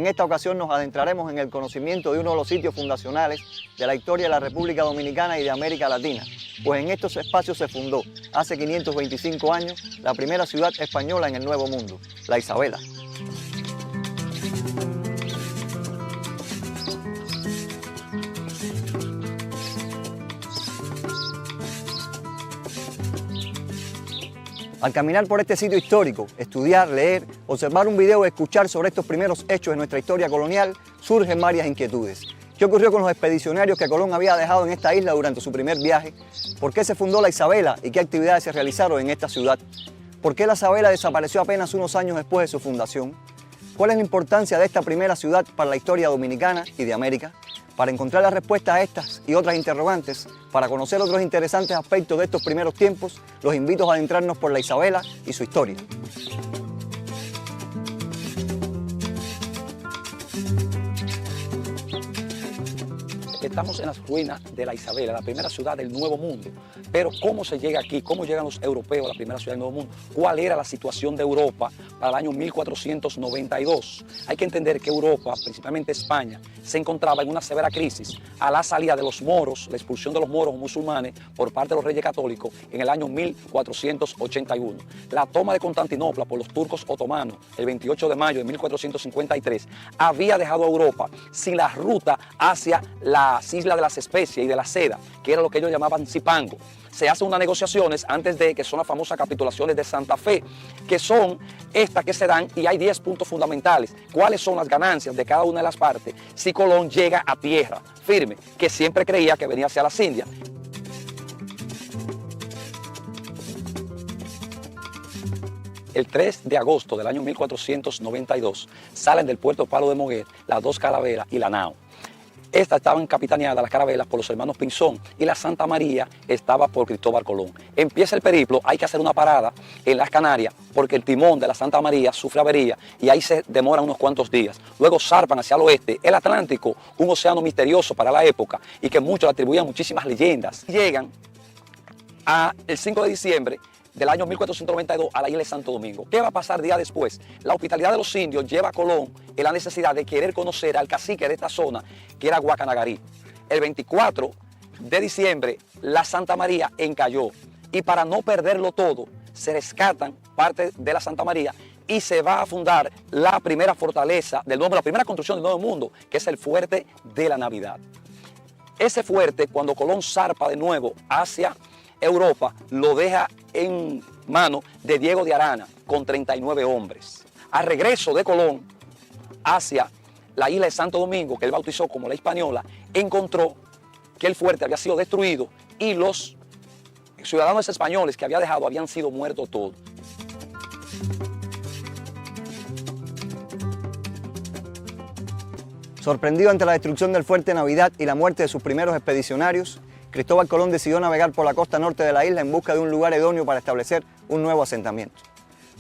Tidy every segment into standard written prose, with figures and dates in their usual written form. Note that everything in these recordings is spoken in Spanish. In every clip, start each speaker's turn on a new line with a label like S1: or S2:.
S1: En esta ocasión nos adentraremos en el conocimiento de uno de los sitios fundacionales de la historia de la República Dominicana y de América Latina, pues en estos espacios se fundó, hace 525 años, la primera ciudad española en el Nuevo Mundo, la Isabela. Al caminar por este sitio histórico, estudiar, leer, observar un video o escuchar sobre estos primeros hechos de nuestra historia colonial, surgen varias inquietudes. ¿Qué ocurrió con los expedicionarios que Colón había dejado en esta isla durante su primer viaje? ¿Por qué se fundó la Isabela y qué actividades se realizaron en esta ciudad? ¿Por qué la Isabela desapareció apenas unos años después de su fundación? ¿Cuál es la importancia de esta primera ciudad para la historia dominicana y de América? Para encontrar la respuesta a estas y otras interrogantes, para conocer otros interesantes aspectos de estos primeros tiempos, los invito a adentrarnos por la Isabela y su historia.
S2: Estamos en las ruinas de la Isabela, la primera ciudad del Nuevo Mundo. Pero ¿cómo se llega aquí? ¿Cómo llegan los europeos a la primera ciudad del Nuevo Mundo? ¿Cuál era la situación de Europa para el año 1492? Hay que entender que Europa, principalmente España, se encontraba en una severa crisis a la salida de los moros, la expulsión de los moros musulmanes por parte de los reyes católicos en el año 1481. La toma de Constantinopla por los turcos otomanos el 28 de mayo de 1453 había dejado a Europa sin la ruta hacia las Islas de las Especias y de la Seda, que era lo que ellos llamaban Zipango. Se hacen unas negociaciones antes de que son las famosas capitulaciones de Santa Fe, que son estas que se dan, y hay 10 puntos fundamentales. ¿Cuáles son las ganancias de cada una de las partes si Colón llega a tierra firme, que siempre creía que venía hacia las Indias? El 3 de agosto del año 1492 salen del puerto Palo de Moguer las dos calaveras y la nao. Estas estaban capitaneadas, las carabelas, por los hermanos Pinzón, y la Santa María estaba por Cristóbal Colón. Empieza el periplo, hay que hacer una parada en las Canarias porque el timón de la Santa María sufre avería y ahí se demora unos cuantos días. Luego zarpan hacia el oeste, el Atlántico, un océano misterioso para la época y que muchos le atribuían muchísimas leyendas. Llegan el 5 de diciembre del año 1492 a la isla de Santo Domingo. ¿Qué va a pasar días después? La hospitalidad de los indios lleva a Colón en la necesidad de querer conocer al cacique de esta zona, que era Guacanagarí. El 24 de diciembre, la Santa María encalló y para no perderlo todo, se rescatan parte de la Santa María y se va a fundar la primera fortaleza del Nuevo, la primera construcción del Nuevo Mundo, que es el Fuerte de la Navidad. Ese fuerte, cuando Colón zarpa de nuevo hacia Europa, lo deja en manos de Diego de Arana con 39 hombres. Al regreso de Colón hacia la isla de Santo Domingo, que él bautizó como la Hispaniola, encontró que el fuerte había sido destruido y los ciudadanos españoles que había dejado habían sido muertos todos.
S1: Sorprendido ante la destrucción del Fuerte Navidad y la muerte de sus primeros expedicionarios, Cristóbal Colón decidió navegar por la costa norte de la isla en busca de un lugar idóneo para establecer un nuevo asentamiento.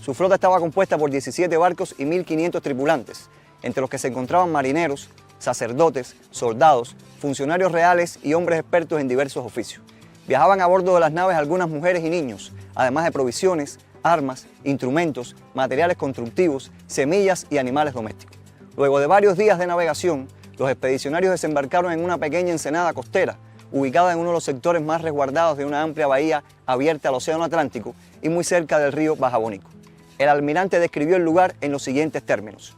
S1: Su flota estaba compuesta por 17 barcos y 1.500 tripulantes, entre los que se encontraban marineros, sacerdotes, soldados, funcionarios reales y hombres expertos en diversos oficios. Viajaban a bordo de las naves algunas mujeres y niños, además de provisiones, armas, instrumentos, materiales constructivos, semillas y animales domésticos. Luego de varios días de navegación, los expedicionarios desembarcaron en una pequeña ensenada costera, ubicada en uno de los sectores más resguardados de una amplia bahía abierta al Océano Atlántico y muy cerca del río Bajabónico. El almirante describió el lugar en los siguientes términos.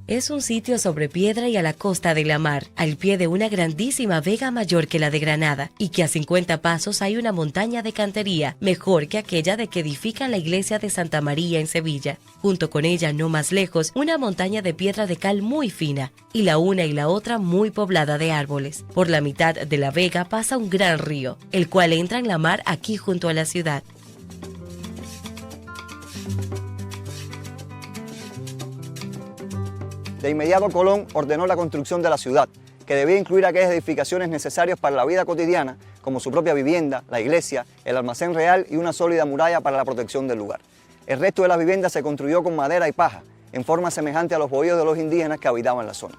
S3: Es un sitio sobre piedra y a la costa de la mar, al pie de una grandísima vega mayor que la de Granada, y que a 50 pasos hay una montaña de cantería, mejor que aquella de que edifican la iglesia de Santa María en Sevilla. Junto con ella, no más lejos, una montaña de piedra de cal muy fina, y la una y la otra muy poblada de árboles. Por la mitad de la vega pasa un gran río, el cual entra en la mar aquí junto a la ciudad.
S1: De inmediato Colón ordenó la construcción de la ciudad, que debía incluir aquellas edificaciones necesarias para la vida cotidiana, como su propia vivienda, la iglesia, el almacén real y una sólida muralla para la protección del lugar. El resto de las viviendas se construyó con madera y paja, en forma semejante a los bohíos de los indígenas que habitaban la zona.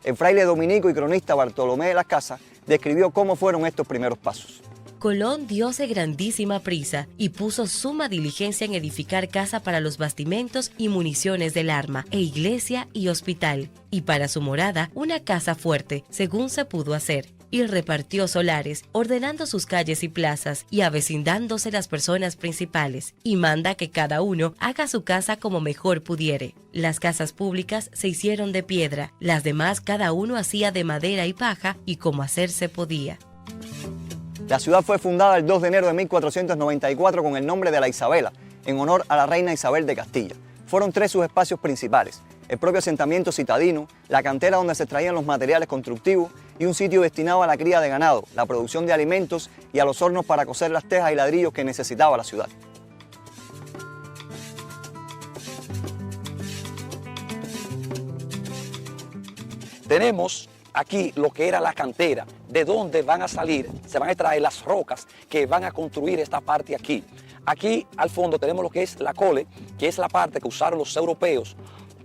S1: El fraile dominico y cronista Bartolomé de las Casas describió cómo fueron estos primeros pasos.
S3: Colón diose grandísima prisa y puso suma diligencia en edificar casa para los bastimentos y municiones del arma, e iglesia y hospital, y para su morada una casa fuerte, según se pudo hacer. Y repartió solares, ordenando sus calles y plazas, y avecindándose las personas principales, y manda que cada uno haga su casa como mejor pudiere. Las casas públicas se hicieron de piedra, las demás cada uno hacía de madera y paja, y como hacerse podía.
S1: La ciudad fue fundada el 2 de enero de 1494 con el nombre de La Isabela, en honor a la reina Isabel de Castilla. Fueron 3 sus espacios principales: el propio asentamiento citadino, la cantera donde se extraían los materiales constructivos y un sitio destinado a la cría de ganado, la producción de alimentos y a los hornos para cocer las tejas y ladrillos que necesitaba la ciudad.
S2: Tenemos aquí lo que era la cantera, de donde van a salir, se van a extraer las rocas que van a construir esta parte aquí. Aquí al fondo tenemos lo que es la cole, que es la parte que usaron los europeos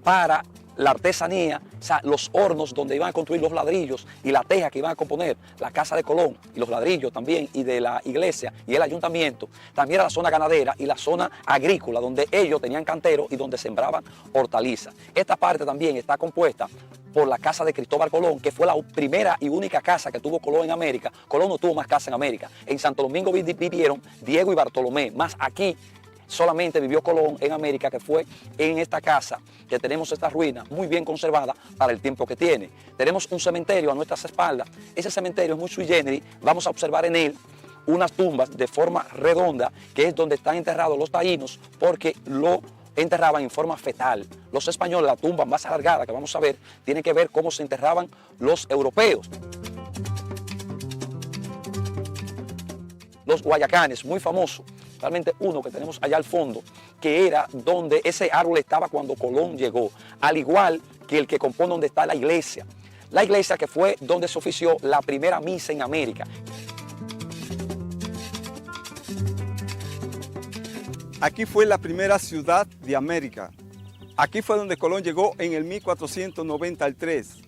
S2: para la artesanía, o sea, los hornos donde iban a construir los ladrillos y la teja que iban a componer la casa de Colón, y los ladrillos también, y de la iglesia y el ayuntamiento. También era la zona ganadera y la zona agrícola, donde ellos tenían canteros y donde sembraban hortalizas. Esta parte también está compuesta por la casa de Cristóbal Colón, que fue la primera y única casa que tuvo Colón en América. Colón no tuvo más casa en América. En Santo Domingo vivieron Diego y Bartolomé, más aquí solamente vivió Colón en América, que fue en esta casa, que tenemos esta ruina muy bien conservada para el tiempo que tiene. Tenemos un cementerio a nuestras espaldas. Ese cementerio es muy sui generis. Vamos a observar en él unas tumbas de forma redonda, que es donde están enterrados los taínos, porque lo enterraban en forma fetal. Los españoles, la tumba más alargada que vamos a ver, tiene que ver cómo se enterraban los europeos. Los guayacanes, muy famosos. Realmente uno que tenemos allá al fondo, que era donde ese árbol estaba cuando Colón llegó, al igual que el que compone donde está la iglesia. La iglesia que fue donde se ofició la primera misa en América.
S4: Aquí fue la primera ciudad de América. Aquí fue donde Colón llegó en el 1493.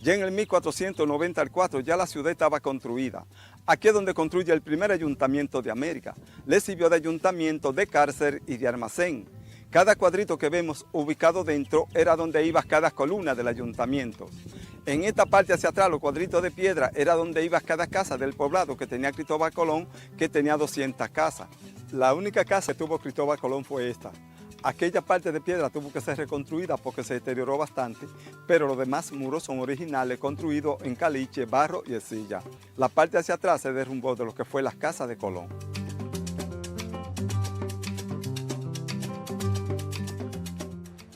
S4: Ya en el 1494 ya la ciudad estaba construida. Aquí es donde construye el primer ayuntamiento de América. Le sirvió de ayuntamiento, de cárcel y de almacén. Cada cuadrito que vemos ubicado dentro era donde iba cada columna del ayuntamiento. En esta parte hacia atrás, los cuadritos de piedra, era donde iba cada casa del poblado que tenía Cristóbal Colón, que tenía 200 casas. La única casa que tuvo Cristóbal Colón fue esta. Aquella parte de piedra tuvo que ser reconstruida porque se deterioró bastante, pero los demás muros son originales, construidos en caliche, barro y arcilla. La parte hacia atrás se derrumbó de lo que fue las casas de Colón.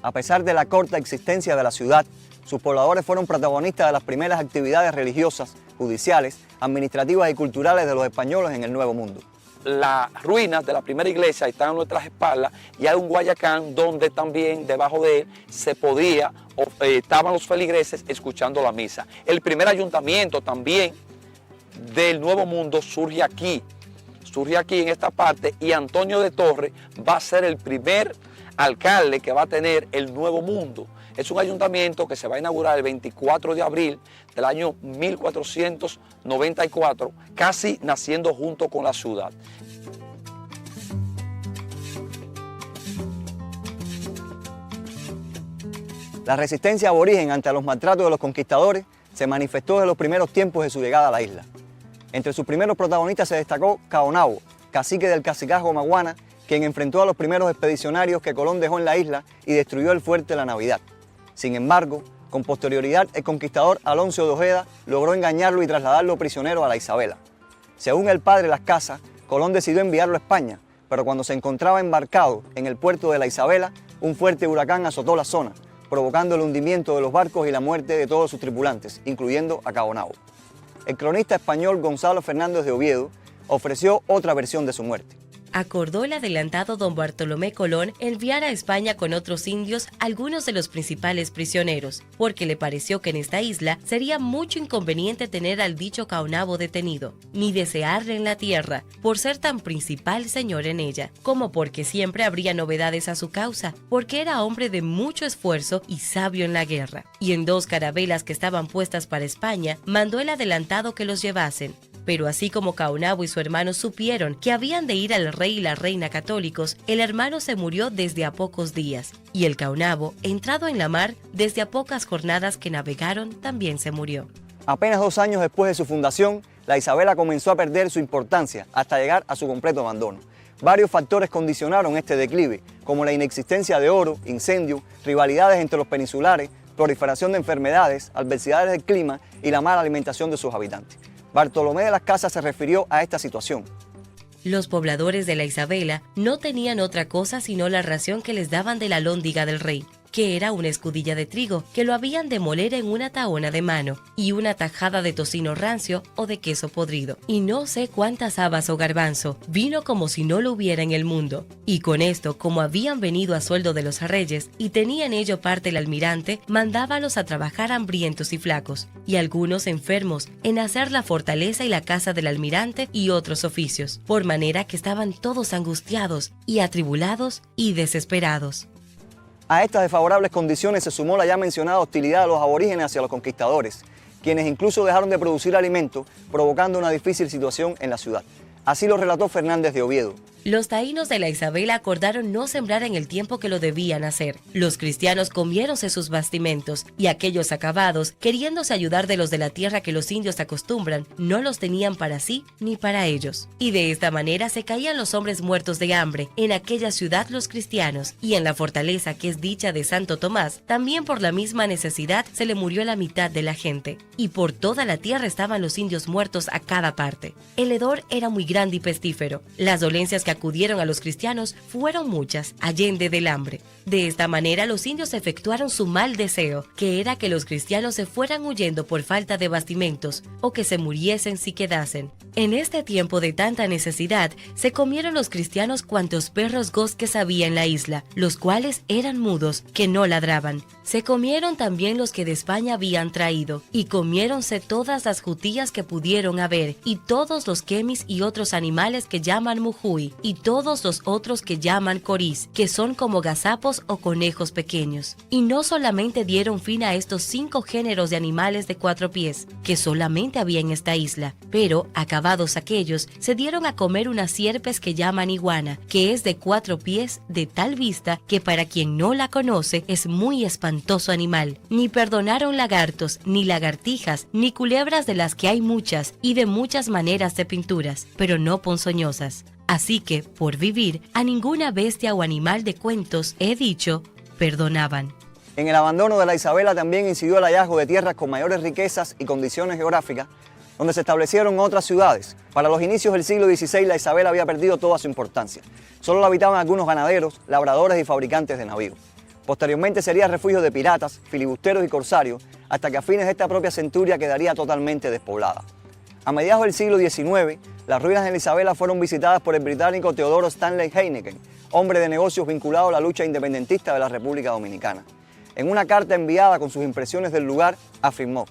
S1: A pesar de la corta existencia de la ciudad, sus pobladores fueron protagonistas de las primeras actividades religiosas, judiciales, administrativas y culturales de los españoles en el Nuevo Mundo.
S2: Las ruinas de la primera iglesia están a nuestras espaldas y hay un guayacán donde también debajo de él se podía, estaban los feligreses escuchando la misa. El primer ayuntamiento también del Nuevo Mundo surge aquí en esta parte, y Antonio de Torres va a ser el primer alcalde que va a tener el Nuevo Mundo. Es un ayuntamiento que se va a inaugurar el 24 de abril del año 1494, casi naciendo junto con la ciudad.
S1: La resistencia aborigen ante los maltratos de los conquistadores se manifestó desde los primeros tiempos de su llegada a la isla. Entre sus primeros protagonistas se destacó Caonabo, cacique del cacicazgo Maguana, quien enfrentó a los primeros expedicionarios que Colón dejó en la isla y destruyó el fuerte La Navidad. Sin embargo, con posterioridad, el conquistador Alonso de Ojeda logró engañarlo y trasladarlo prisionero a La Isabela. Según el padre Las Casas, Colón decidió enviarlo a España, pero cuando se encontraba embarcado en el puerto de La Isabela, un fuerte huracán azotó la zona, provocando el hundimiento de los barcos y la muerte de todos sus tripulantes, incluyendo a Caonabo. El cronista español Gonzalo Fernández de Oviedo ofreció otra versión de su muerte.
S3: Acordó el adelantado don Bartolomé Colón enviar a España con otros indios algunos de los principales prisioneros, porque le pareció que en esta isla sería mucho inconveniente tener al dicho Caonabo detenido, ni desearle en la tierra, por ser tan principal señor en ella, como porque siempre habría novedades a su causa, porque era hombre de mucho esfuerzo y sabio en la guerra. Y en 2 carabelas que estaban puestas para España, mandó el adelantado que los llevasen. Pero así como Caonabo y su hermano supieron que habían de ir al rey y la reina católicos, el hermano se murió desde a pocos días, y el Caonabo, entrado en la mar, desde a pocas jornadas que navegaron, también se murió.
S1: Apenas 2 años después de su fundación, la Isabela comenzó a perder su importancia hasta llegar a su completo abandono. Varios factores condicionaron este declive, como la inexistencia de oro, incendios, rivalidades entre los peninsulares, proliferación de enfermedades, adversidades del clima y la mala alimentación de sus habitantes. Bartolomé de las Casas se refirió a esta situación.
S3: Los pobladores de la Isabela no tenían otra cosa sino la ración que les daban de la alhóndiga del rey, que era una escudilla de trigo que lo habían de moler en una tahona de mano, y una tajada de tocino rancio o de queso podrido, y no sé cuántas habas o garbanzo, vino como si no lo hubiera en el mundo. Y con esto, como habían venido a sueldo de los reyes, y tenía en ello parte el almirante, mandábalos a trabajar hambrientos y flacos, y algunos enfermos, en hacer la fortaleza y la casa del almirante y otros oficios, por manera que estaban todos angustiados, y atribulados, y desesperados.
S1: A estas desfavorables condiciones se sumó la ya mencionada hostilidad de los aborígenes hacia los conquistadores, quienes incluso dejaron de producir alimentos, provocando una difícil situación en la ciudad. Así lo relató Fernández de Oviedo.
S3: Los taínos de la Isabela acordaron no sembrar en el tiempo que lo debían hacer. Los cristianos comiéronse sus bastimentos, y aquellos acabados, queriéndose ayudar de los de la tierra que los indios acostumbran, no los tenían para sí ni para ellos. Y de esta manera se caían los hombres muertos de hambre, en aquella ciudad los cristianos, y en la fortaleza que es dicha de Santo Tomás, también por la misma necesidad se le murió la mitad de la gente. Y por toda la tierra estaban los indios muertos a cada parte. El hedor era muy grande y pestífero. Las dolencias que acudieron a los cristianos fueron muchas, allende del hambre. De esta manera los indios efectuaron su mal deseo, que era que los cristianos se fueran huyendo por falta de bastimentos, o que se muriesen si quedasen. En este tiempo de tanta necesidad, se comieron los cristianos cuantos perros gozques había en la isla, los cuales eran mudos, que no ladraban. Se comieron también los que de España habían traído, y comiéronse todas las jutías que pudieron haber, y todos los quemis y otros animales que llaman mujuy, y todos los otros que llaman corís, que son como gazapos o conejos pequeños. Y no solamente dieron fin a estos 5 géneros de animales de 4 pies, que solamente había en esta isla, pero, acabados aquellos, se dieron a comer unas sierpes que llaman iguana, que es de 4 pies, de tal vista que para quien no la conoce es muy espantoso animal. Ni perdonaron lagartos, ni lagartijas, ni culebras de las que hay muchas, y de muchas maneras de pinturas, pero no ponzoñosas. Así que, por vivir, a ninguna bestia o animal de cuentos, he dicho, perdonaban.
S1: En el abandono de la Isabela también incidió el hallazgo de tierras con mayores riquezas y condiciones geográficas, donde se establecieron otras ciudades. Para los inicios del siglo XVI, la Isabela había perdido toda su importancia. Solo la habitaban algunos ganaderos, labradores y fabricantes de navíos. Posteriormente sería refugio de piratas, filibusteros y corsarios, hasta que a fines de esta propia centuria quedaría totalmente despoblada. A mediados del siglo XIX, las ruinas de la Isabela fueron visitadas por el británico Teodoro Stanley Heineken, hombre de negocios vinculado a la lucha independentista de la República Dominicana. En una carta enviada con sus impresiones del lugar, afirmó: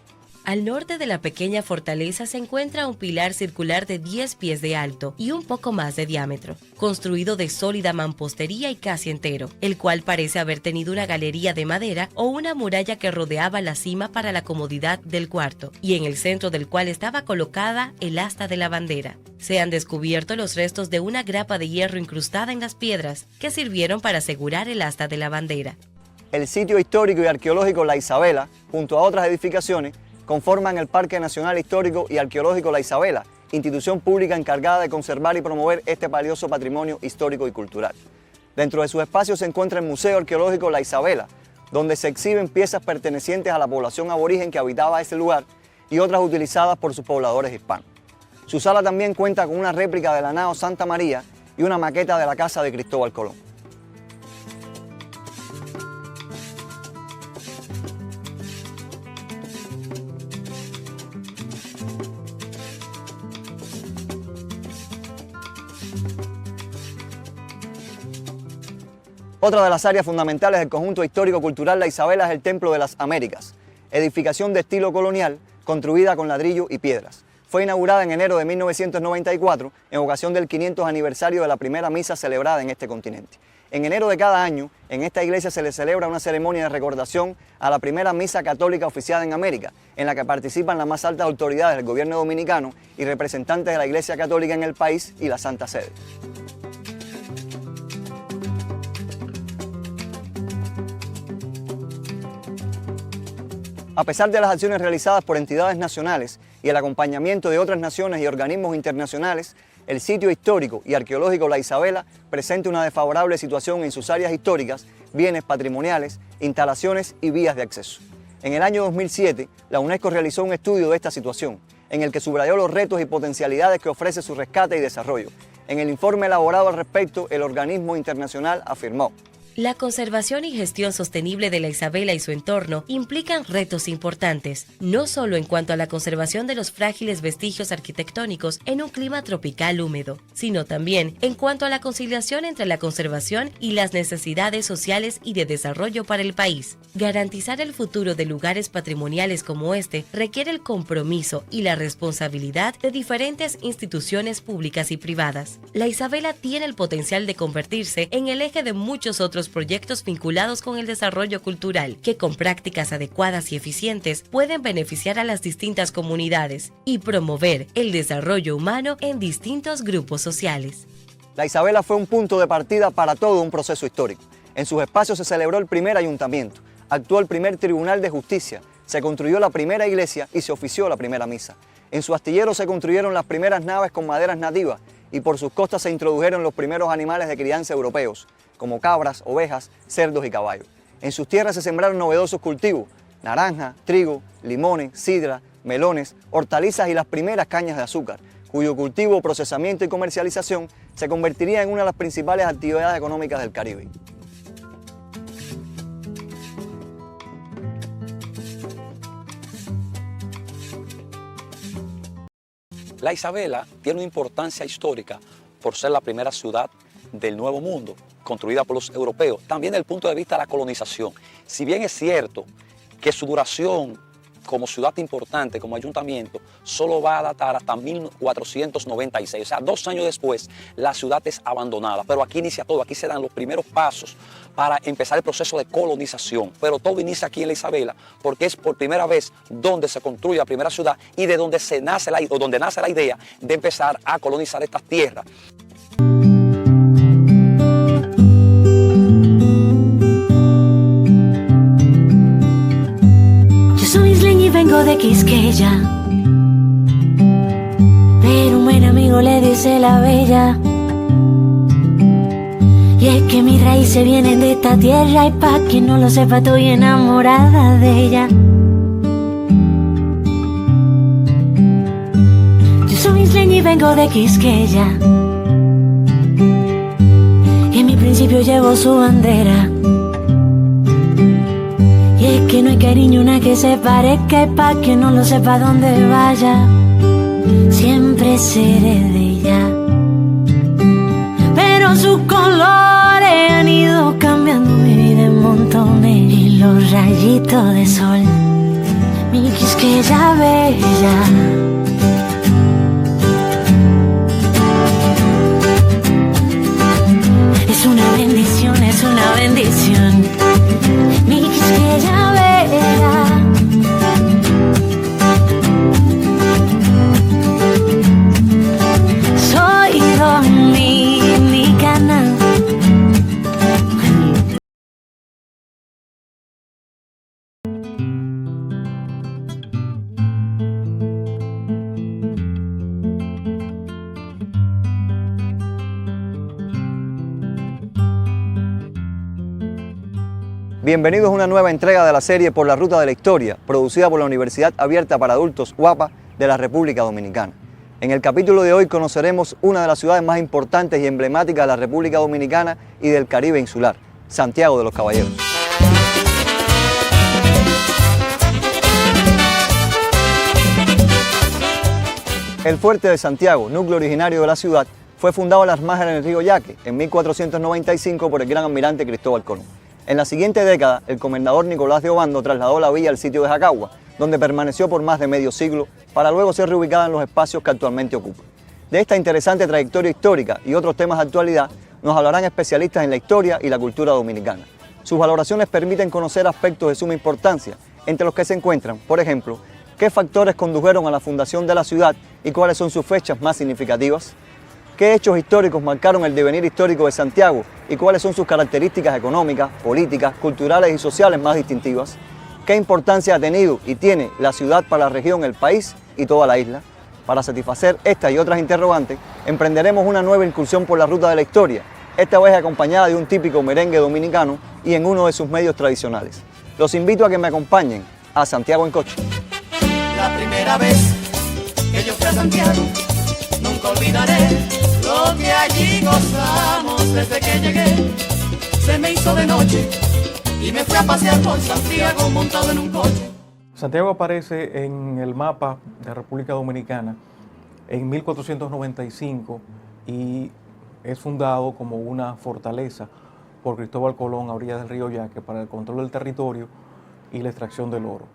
S3: Al norte de la pequeña fortaleza se encuentra un pilar circular de 10 pies de alto y un poco más de diámetro, construido de sólida mampostería y casi entero, el cual parece haber tenido una galería de madera o una muralla que rodeaba la cima para la comodidad del cuarto, y en el centro del cual estaba colocada el asta de la bandera. Se han descubierto los restos de una grapa de hierro incrustada en las piedras que sirvieron para asegurar el asta de la bandera.
S1: El sitio histórico y arqueológico La Isabela, junto a otras edificaciones, conforman el Parque Nacional Histórico y Arqueológico La Isabela, institución pública encargada de conservar y promover este valioso patrimonio histórico y cultural. Dentro de sus espacios se encuentra el Museo Arqueológico La Isabela, donde se exhiben piezas pertenecientes a la población aborigen que habitaba ese lugar y otras utilizadas por sus pobladores hispanos. Su sala también cuenta con una réplica de la nao Santa María y una maqueta de la casa de Cristóbal Colón. Otra de las áreas fundamentales del conjunto histórico-cultural La Isabela es el Templo de las Américas, edificación de estilo colonial construida con ladrillo y piedras. Fue inaugurada en enero de 1994 en ocasión del 500 aniversario de la primera misa celebrada en este continente. En enero de cada año, en esta iglesia se le celebra una ceremonia de recordación a la primera misa católica oficiada en América, en la que participan las más altas autoridades del gobierno dominicano y representantes de la Iglesia Católica en el país y la Santa Sede. A pesar de las acciones realizadas por entidades nacionales y el acompañamiento de otras naciones y organismos internacionales, el sitio histórico y arqueológico La Isabela presenta una desfavorable situación en sus áreas históricas, bienes patrimoniales, instalaciones y vías de acceso. En el año 2007, la UNESCO realizó un estudio de esta situación, en el que subrayó los retos y potencialidades que ofrece su rescate y desarrollo. En el informe elaborado al respecto, el organismo internacional afirmó:
S3: la conservación y gestión sostenible de la Isabela y su entorno implican retos importantes, no solo en cuanto a la conservación de los frágiles vestigios arquitectónicos en un clima tropical húmedo, sino también en cuanto a la conciliación entre la conservación y las necesidades sociales y de desarrollo para el país. Garantizar el futuro de lugares patrimoniales como este requiere el compromiso y la responsabilidad de diferentes instituciones públicas y privadas. La Isabela tiene el potencial de convertirse en el eje de muchos otros proyectos vinculados con el desarrollo cultural, que con prácticas adecuadas y eficientes pueden beneficiar a las distintas comunidades y promover el desarrollo humano en distintos grupos sociales.
S1: La Isabela fue un punto de partida para todo un proceso histórico. En sus espacios se celebró el primer ayuntamiento, actuó el primer tribunal de justicia, se construyó la primera iglesia y se ofició la primera misa. En su astillero se construyeron las primeras naves con maderas nativas y por sus costas se introdujeron los primeros animales de crianza europeos, como cabras, ovejas, cerdos y caballos. En sus tierras se sembraron novedosos cultivos: naranja, trigo, limones, sidra, melones, hortalizas y las primeras cañas de azúcar, cuyo cultivo, procesamiento y comercialización se convertiría en una de las principales actividades económicas del Caribe.
S2: La Isabela tiene una importancia histórica por ser la primera ciudad del Nuevo Mundo, construida por los europeos, también desde el punto de vista de la colonización. Si bien es cierto que su duración como ciudad importante, como ayuntamiento, solo va a datar hasta 1496, o sea, 2 años después la ciudad es abandonada, pero aquí inicia todo, aquí se dan los primeros pasos para empezar el proceso de colonización, pero todo inicia aquí en la Isabela, porque es por primera vez donde se construye la primera ciudad y de donde nace la idea de empezar a colonizar estas tierras.
S5: Vengo de Quisqueya, pero un buen amigo le dice la bella. Y es que mis raíces vienen de esta tierra y pa' quien no lo sepa estoy enamorada de ella. Yo soy isleña y vengo de Quisqueya, y en mi principio llevo su bandera. Y es que no hay cariño una que se parezca y pa' que no lo sepa dónde vaya, siempre seré de ella. Pero sus colores han ido cambiando mi vida en montones, y los rayitos de sol, mi Quisqueya bella. Es una bendición, es una bendición. Mi Quisqueya bella. Soy dominicana.
S1: Bienvenidos a una nueva entrega de la serie Por la Ruta de la Historia, producida por la Universidad Abierta para Adultos UAPA de la República Dominicana. En el capítulo de hoy conoceremos una de las ciudades más importantes y emblemáticas de la República Dominicana y del Caribe insular, Santiago de los Caballeros. El fuerte de Santiago, núcleo originario de la ciudad, fue fundado a las márgenes del río Yaque en 1495 por el gran almirante Cristóbal Colón. En la siguiente década, el comendador Nicolás de Obando trasladó la villa al sitio de Jacagua, donde permaneció por más de medio siglo, para luego ser reubicada en los espacios que actualmente ocupa. De esta interesante trayectoria histórica y otros temas de actualidad, nos hablarán especialistas en la historia y la cultura dominicana. Sus valoraciones permiten conocer aspectos de suma importancia, entre los que se encuentran, por ejemplo, qué factores condujeron a la fundación de la ciudad y cuáles son sus fechas más significativas, qué hechos históricos marcaron el devenir histórico de Santiago y cuáles son sus características económicas, políticas, culturales y sociales más distintivas, qué importancia ha tenido y tiene la ciudad para la región, el país y toda la isla. Para satisfacer estas y otras interrogantes, emprenderemos una nueva incursión por la ruta de la historia, esta vez acompañada de un típico merengue dominicano y en uno de sus medios tradicionales. Los invito a que me acompañen a Santiago en Coche.
S6: La primera vez que yo fui a Santiago, nunca olvidaré lo que allí gozamos. Desde que llegué, se me hizo de noche y me fui a pasear por Santiago montado en un coche.
S7: Santiago aparece en el mapa de República Dominicana en 1495 y es fundado como una fortaleza por Cristóbal Colón a orillas del río Yaque para el control del territorio y la extracción del oro.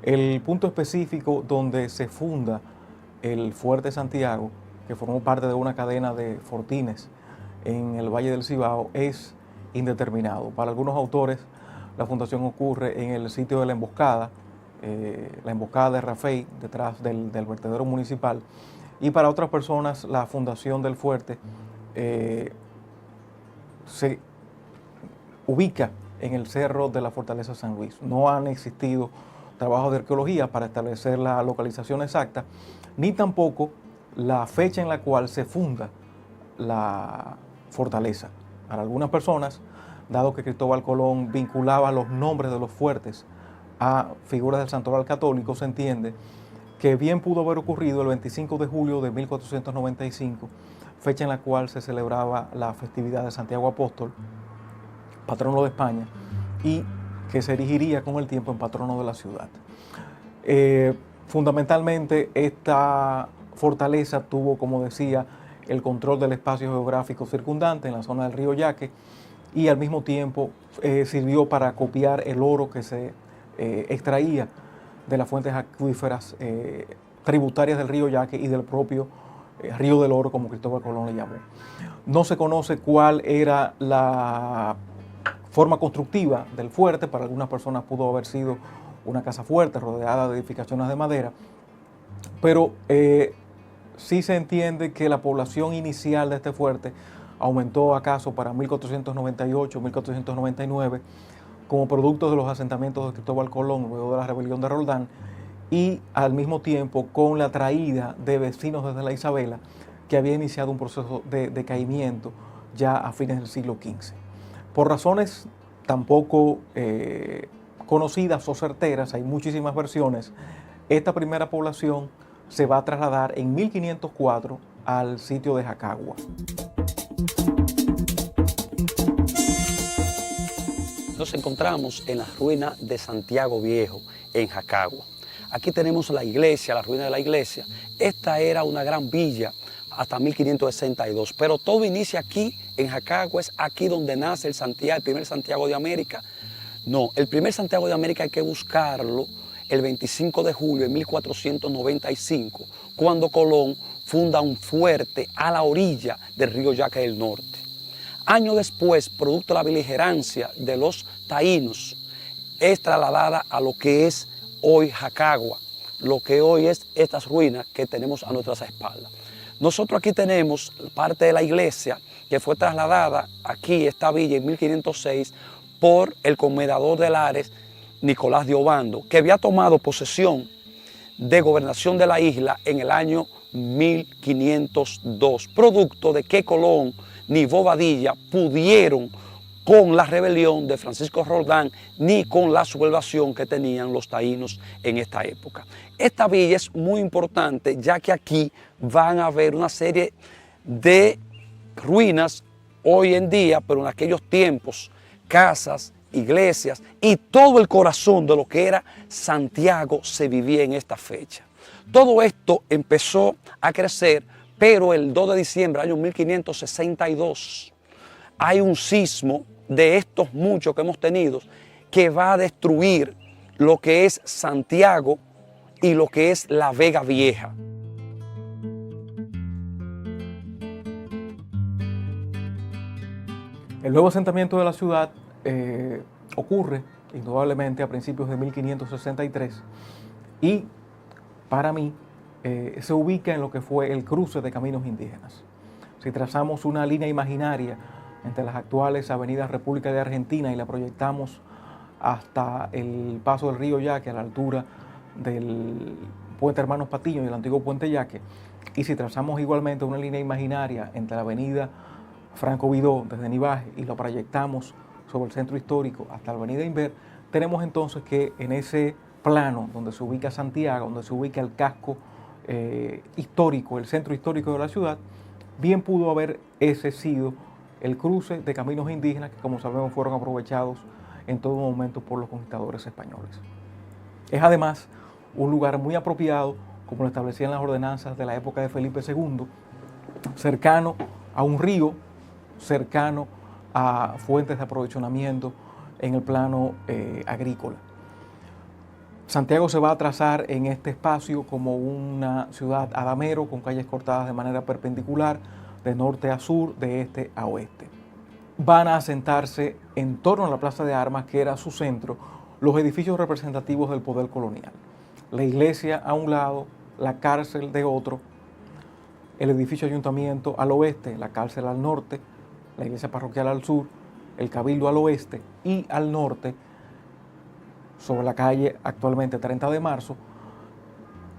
S7: El punto específico donde se funda el Fuerte Santiago, que formó parte de una cadena de fortines en el Valle del Cibao, es indeterminado. Para algunos autores, la fundación ocurre en el sitio de la emboscada de Rafey, detrás del vertedero municipal, y para otras personas la fundación del fuerte se ubica en el cerro de la Fortaleza San Luis. No han existido trabajos de arqueología para establecer la localización exacta, ni tampoco la fecha en la cual se funda la fortaleza. Para algunas personas, dado que Cristóbal Colón vinculaba los nombres de los fuertes a figuras del santoral católico, se entiende que bien pudo haber ocurrido el 25 de julio de 1495, fecha en la cual se celebraba la festividad de Santiago Apóstol, patrono de España, y que se erigiría con el tiempo en patrono de la ciudad. Fundamentalmente, esta fortaleza tuvo, como decía, el control del espacio geográfico circundante en la zona del río Yaque y al mismo tiempo sirvió para copiar el oro que se extraía de las fuentes acuíferas tributarias del río Yaque y del propio Río del Oro, como Cristóbal Colón le llamó. No se conoce cuál era la forma constructiva del fuerte. Para algunas personas pudo haber sido una casa fuerte rodeada de edificaciones de madera, pero sí se entiende que la población inicial de este fuerte aumentó acaso para 1498, 1499, como producto de los asentamientos de Cristóbal Colón luego de la rebelión de Roldán, y al mismo tiempo con la traída de vecinos desde la Isabela, que había iniciado un proceso de decaimiento ya a fines del siglo XV. Por razones tampoco conocidas o certeras, hay muchísimas versiones, esta primera población se va a trasladar en 1504 al sitio de Jacagua.
S2: Nos encontramos en las ruinas de Santiago Viejo, en Jacagua. Aquí tenemos la iglesia, la ruina de la iglesia. Esta era una gran villa hasta 1562, pero todo inicia aquí, en Jacagua, es aquí donde nace el Santiago, el primer Santiago de América. No, el primer Santiago de América hay que buscarlo el 25 de julio de 1495, cuando Colón funda un fuerte a la orilla del río Yaque del Norte. Años después, producto de la beligerancia de los taínos, es trasladada a lo que es hoy Jacagua, lo que hoy es estas ruinas que tenemos a nuestras espaldas. Nosotros aquí tenemos parte de la iglesia que fue trasladada aquí, esta villa, en 1506, por el comendador de Lares, Nicolás de Obando, que había tomado posesión de gobernación de la isla en el año 1502, producto de que Colón ni Bobadilla pudieron con la rebelión de Francisco Roldán ni con la sublevación que tenían los taínos en esta época. Esta villa es muy importante, ya que aquí van a haber una serie de ruinas hoy en día, pero en aquellos tiempos, casas, iglesias y todo el corazón de lo que era Santiago se vivía en esta fecha. Todo esto empezó a crecer, pero el 2 de diciembre del año 1562 hay un sismo de estos muchos que hemos tenido que va a destruir lo que es Santiago y lo que es la Vega Vieja.
S7: El nuevo asentamiento de la ciudad ocurre indudablemente a principios de 1563 y para mí se ubica en lo que fue el cruce de caminos indígenas. Si trazamos una línea imaginaria entre las actuales avenidas República de Argentina y la proyectamos hasta el paso del río Yaque a la altura del puente Hermanos Patiño y el antiguo puente Yaque, y si trazamos igualmente una línea imaginaria entre la avenida Franco Vidó desde Nivaje y lo proyectamos sobre el centro histórico hasta la avenida Inver, tenemos entonces que en ese plano donde se ubica Santiago, donde se ubica el casco histórico, el centro histórico de la ciudad, bien pudo haber ese sido el cruce de caminos indígenas que, como sabemos, fueron aprovechados en todo momento por los conquistadores españoles. Es además un lugar muy apropiado, como lo establecían las ordenanzas de la época de Felipe II, cercano a un río, cercano a fuentes de aprovisionamiento en el plano agrícola. Santiago se va a trazar en este espacio como una ciudad adamero con calles cortadas de manera perpendicular, de norte a sur, de este a oeste. Van a asentarse en torno a la Plaza de Armas, que era su centro, los edificios representativos del poder colonial. La iglesia a un lado, la cárcel de otro, el edificio ayuntamiento al oeste, la cárcel al norte, la iglesia parroquial al sur, el cabildo al oeste y al norte, sobre la calle actualmente 30 de marzo,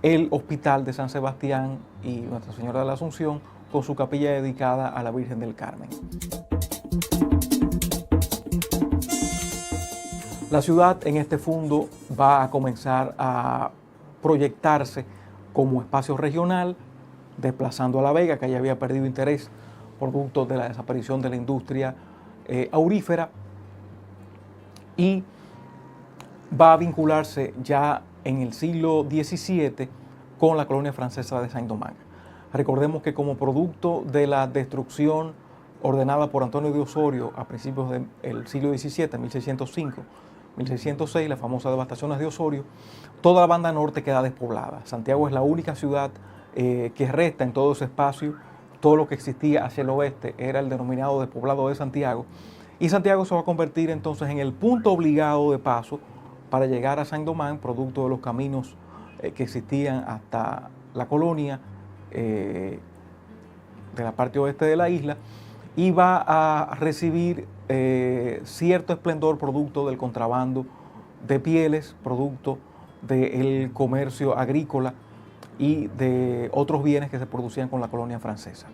S7: el hospital de San Sebastián y Nuestra Señora de la Asunción, con su capilla dedicada a la Virgen del Carmen. La ciudad en este fundo va a comenzar a proyectarse como espacio regional, desplazando a La Vega, que ya había perdido interés producto de la desaparición de la industria aurífera, y va a vincularse ya en el siglo XVII con la colonia francesa de Saint-Domingue. Recordemos que como producto de la destrucción ordenada por Antonio de Osorio a principios del siglo XVII, 1605, 1606, las famosas devastaciones de Osorio, toda la banda norte queda despoblada. Santiago es la única ciudad que resta en todo ese espacio. Todo lo que existía hacia el oeste era el denominado despoblado de Santiago. Y Santiago se va a convertir entonces en el punto obligado de paso para llegar a Saint-Domingue, producto de los caminos que existían hasta la colonia de la parte oeste de la isla, y va a recibir cierto esplendor producto del contrabando de pieles, producto del comercio agrícola y de otros bienes que se producían con la colonia francesa.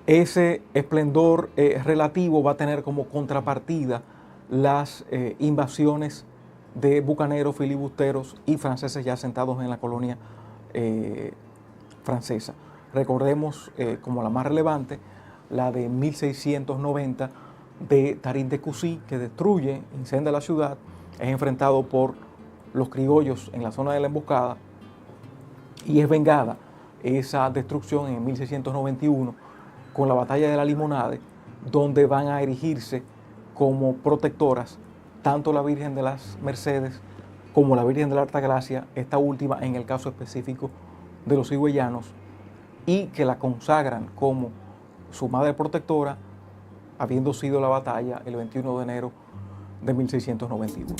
S7: Ese esplendor relativo va a tener como contrapartida las invasiones de bucaneros, filibusteros y franceses ya asentados en la colonia francesa. Recordemos como la más relevante, la de 1690 de Tarín de Coucy, que destruye, incendia la ciudad, es enfrentado por los criollos en la zona de la emboscada y es vengada esa destrucción en 1691 con la batalla de la Limonade, donde van a erigirse como protectoras tanto la Virgen de las Mercedes como la Virgen de la Altagracia, esta última en el caso específico de los higüeyanos, y que la consagran como su madre protectora, habiendo sido la batalla el 21 de enero de 1691.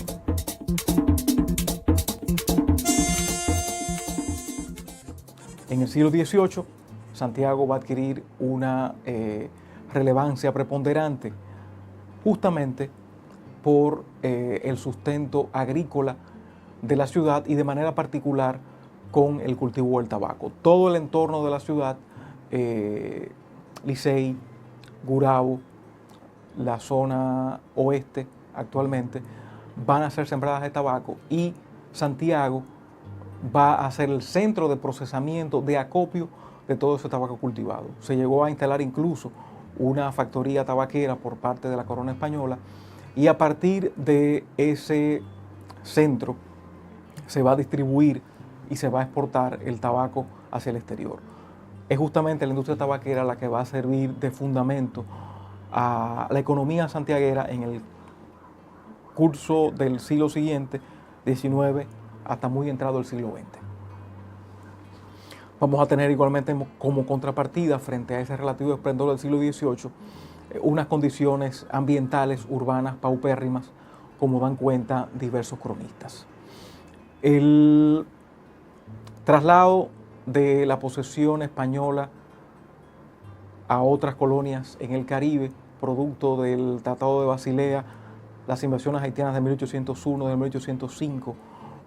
S7: En el siglo XVIII, Santiago va a adquirir una relevancia preponderante justamente por el sustento agrícola de la ciudad y de manera particular con el cultivo del tabaco. Todo el entorno de la ciudad, Licey, Gurabo, la zona oeste actualmente, van a ser sembradas de tabaco y Santiago va a ser el centro de procesamiento, de acopio de todo ese tabaco cultivado. Se llegó a instalar incluso una factoría tabaquera por parte de la corona española y a partir de ese centro se va a distribuir y se va a exportar el tabaco hacia el exterior. Es justamente la industria tabaquera la que va a servir de fundamento a la economía santiaguera en el curso del siglo siguiente, 19 hasta muy entrado el siglo XX. Vamos a tener igualmente como contrapartida frente a ese relativo esplendor del siglo XVIII unas condiciones ambientales urbanas paupérrimas, como dan cuenta diversos cronistas. El traslado de la posesión española a otras colonias en el Caribe, producto del Tratado de Basilea, las invasiones haitianas de 1801, de 1805,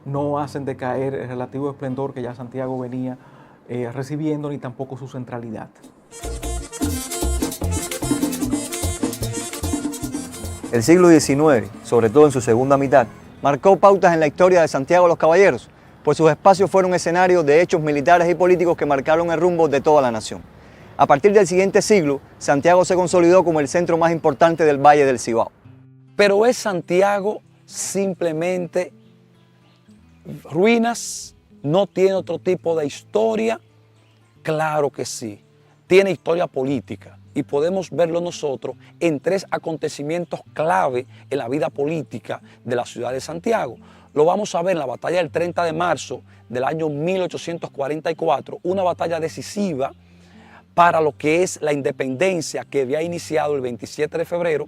S7: no hacen decaer el relativo esplendor que ya Santiago venía recibiendo, ni tampoco su centralidad.
S1: El siglo XIX, sobre todo en su segunda mitad, marcó pautas en la historia de Santiago de los Caballeros, pues sus espacios fueron escenarios de hechos militares y políticos que marcaron el rumbo de toda la nación. A partir del siguiente siglo, Santiago se consolidó como el centro más importante del Valle del Cibao.
S2: Pero ¿es Santiago simplemente ruinas? ¿No tiene otro tipo de historia? Claro que sí, tiene historia política. Y podemos verlo nosotros en 3 acontecimientos clave en la vida política de la ciudad de Santiago. Lo vamos a ver en la batalla del 30 de marzo del año 1844, una batalla decisiva para lo que es la independencia que había iniciado el 27 de febrero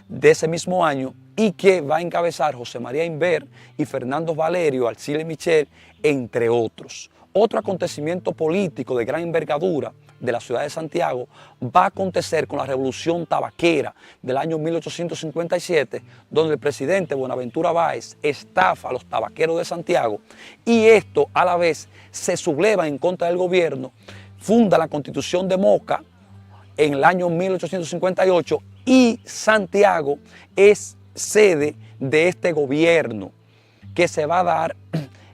S2: de ese mismo año y que va a encabezar José María Inver y Fernando Valerio, Alcide Michel, entre otros. Otro acontecimiento político de gran envergadura de la ciudad de Santiago va a acontecer con la Revolución Tabaquera del año 1857, donde el presidente Buenaventura Báez estafa a los tabaqueros de Santiago y esto a la vez se subleva en contra del gobierno, funda la Constitución de Moca en el año 1858 y Santiago es sede de este gobierno que se va a dar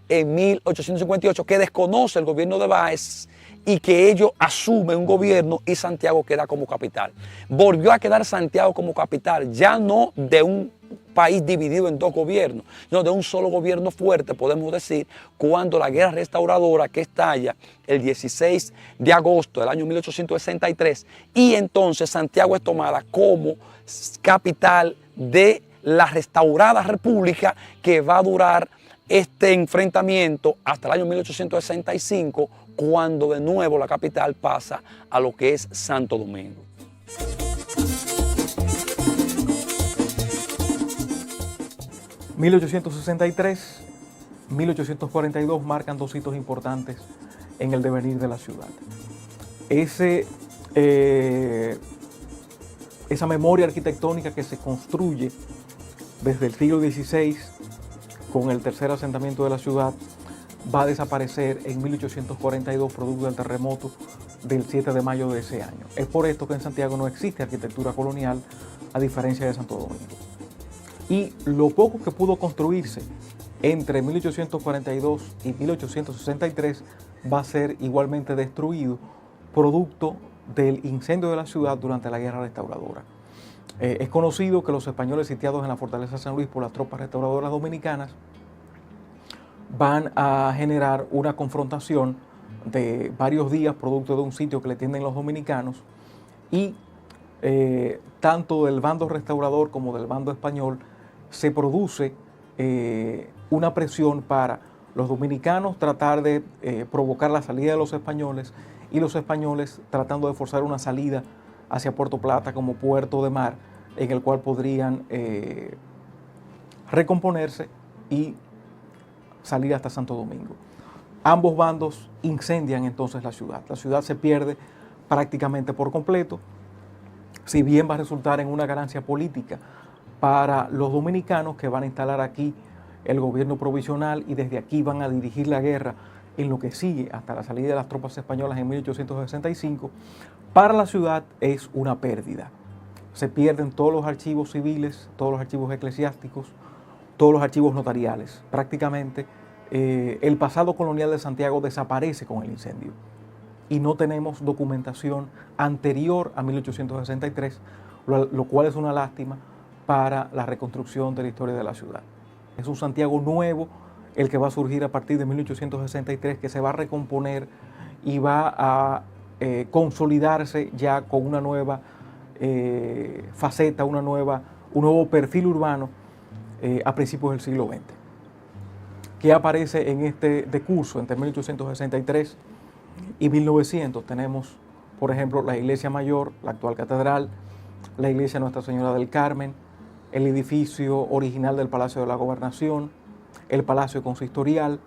S2: en 1858, que desconoce el gobierno de Báez y que ellos asumen un gobierno y Santiago queda como capital. Volvió a quedar Santiago como capital, ya no de un país dividido en 2 gobiernos, sino de un solo gobierno fuerte, podemos decir, cuando la guerra restauradora que estalla el 16 de agosto del año 1863 y entonces Santiago es tomada como capital de la restaurada república que va a durar este enfrentamiento hasta el año 1865, cuando de nuevo la capital pasa a lo que es Santo Domingo.
S7: ...1863, 1842 marcan 2 hitos importantes en el devenir de la ciudad. Esa memoria arquitectónica que se construye desde el siglo XVI con el tercer asentamiento de la ciudad va a desaparecer en 1842 producto del terremoto del 7 de mayo de ese año. Es por esto que en Santiago no existe arquitectura colonial a diferencia de Santo Domingo. Y lo poco que pudo construirse entre 1842 y 1863 va a ser igualmente destruido producto del incendio de la ciudad durante la guerra restauradora. Es conocido que los españoles sitiados en la fortaleza de San Luis por las tropas restauradoras dominicanas van a generar una confrontación de varios días producto de un sitio que le tienden los dominicanos y tanto del bando restaurador como del bando español se produce una presión para los dominicanos tratar de provocar la salida de los españoles y los españoles tratando de forzar una salida hacia Puerto Plata como puerto de mar en el cual podrían recomponerse y salir hasta Santo Domingo. Ambos bandos incendian entonces la ciudad. La ciudad se pierde prácticamente por completo, si bien va a resultar en una ganancia política para los dominicanos que van a instalar aquí el gobierno provisional y desde aquí van a dirigir la guerra en lo que sigue hasta la salida de las tropas españolas en 1865, para la ciudad es una pérdida. Se pierden todos los archivos civiles, todos los archivos eclesiásticos, todos los archivos notariales. Prácticamente el pasado colonial de Santiago desaparece con el incendio y no tenemos documentación anterior a 1863, lo cual es una lástima para la reconstrucción de la historia de la ciudad. Es un Santiago nuevo el que va a surgir a partir de 1863, que se va a recomponer y va a consolidarse ya con una nueva faceta, un nuevo perfil urbano a principios del siglo XX. ¿Qué aparece en este decurso entre 1863 y 1900? Tenemos, por ejemplo, la iglesia mayor, la actual catedral, la iglesia Nuestra Señora del Carmen, el edificio original del Palacio de la Gobernación, el Palacio Consistorial.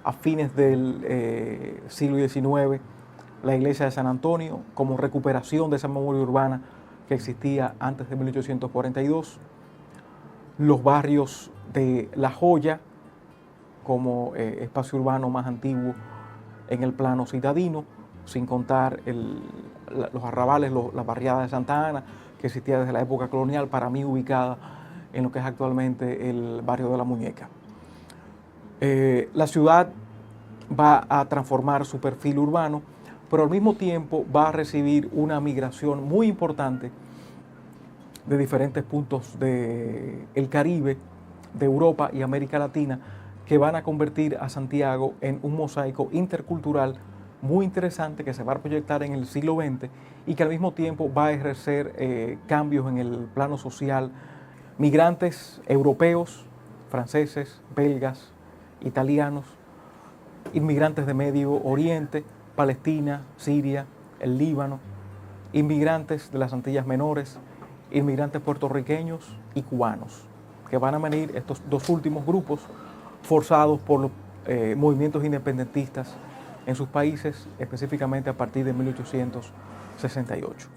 S7: A fines del siglo XIX, la iglesia de San Antonio, como recuperación de esa memoria urbana que existía antes de 1842. Los barrios de La Joya, como espacio urbano más antiguo en el plano citadino, sin contar los arrabales, la barriada de Santa Ana, que existía desde la época colonial, para mí ubicada en lo que es actualmente el barrio de La Muñeca. La ciudad va a transformar su perfil urbano, pero al mismo tiempo va a recibir una migración muy importante de diferentes puntos del Caribe, de Europa y América Latina, que van a convertir a Santiago en un mosaico intercultural muy interesante que se va a proyectar en el siglo XX y que al mismo tiempo va a ejercer cambios en el plano social. Migrantes europeos, franceses, belgas, italianos, inmigrantes de Medio Oriente, Palestina, Siria, el Líbano, inmigrantes de las Antillas Menores, inmigrantes puertorriqueños y cubanos, que van a venir estos dos últimos grupos forzados por los movimientos independentistas en sus países, específicamente a partir de 1868.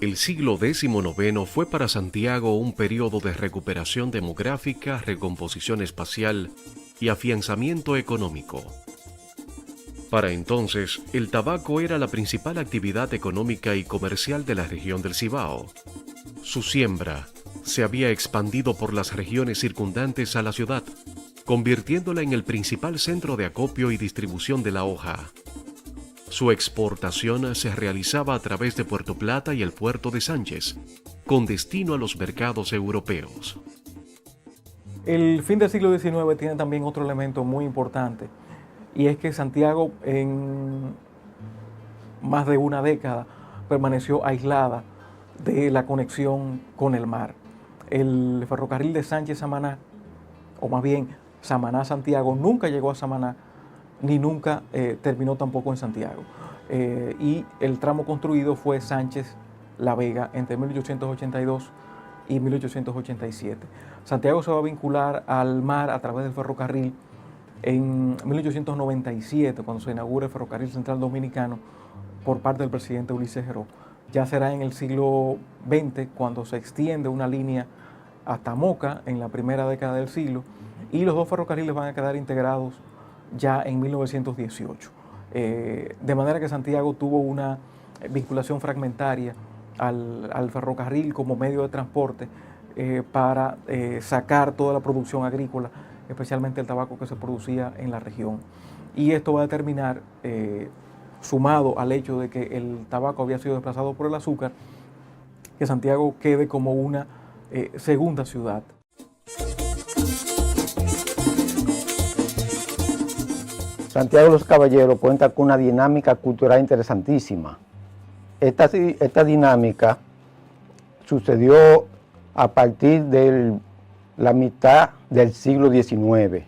S8: El siglo XIX fue para Santiago un periodo de recuperación demográfica, recomposición espacial y afianzamiento económico. Para entonces, el tabaco era la principal actividad económica y comercial de la región del Cibao. Su siembra se había expandido por las regiones circundantes a la ciudad, convirtiéndola en el principal centro de acopio y distribución de la hoja. Su exportación se realizaba a través de Puerto Plata y el puerto de Sánchez, con destino a los mercados europeos.
S7: El fin del siglo XIX tiene también otro elemento muy importante, y es que Santiago en más de una década permaneció aislada de la conexión con el mar. El ferrocarril de Sánchez-Samaná, o más bien Samaná-Santiago, nunca llegó a Samaná, ni nunca terminó tampoco en Santiago. Y el tramo construido fue Sánchez-La Vega entre 1882 y 1887. Santiago se va a vincular al mar a través del ferrocarril en 1897, cuando se inaugura el Ferrocarril Central Dominicano por parte del presidente Ulises Geró. Ya será en el siglo XX cuando se extiende una línea hasta Moca en la primera década del siglo, y los dos ferrocarriles van a quedar integrados ya en 1918. De manera que Santiago tuvo una vinculación fragmentaria al ferrocarril como medio de transporte para sacar toda la producción agrícola, especialmente el tabaco que se producía en la región. Y esto va a determinar, sumado al hecho de que el tabaco había sido desplazado por el azúcar, que Santiago quede como una segunda ciudad.
S9: Santiago de los Caballeros cuenta con una dinámica cultural interesantísima. Esta dinámica sucedió a partir de la mitad del siglo XIX,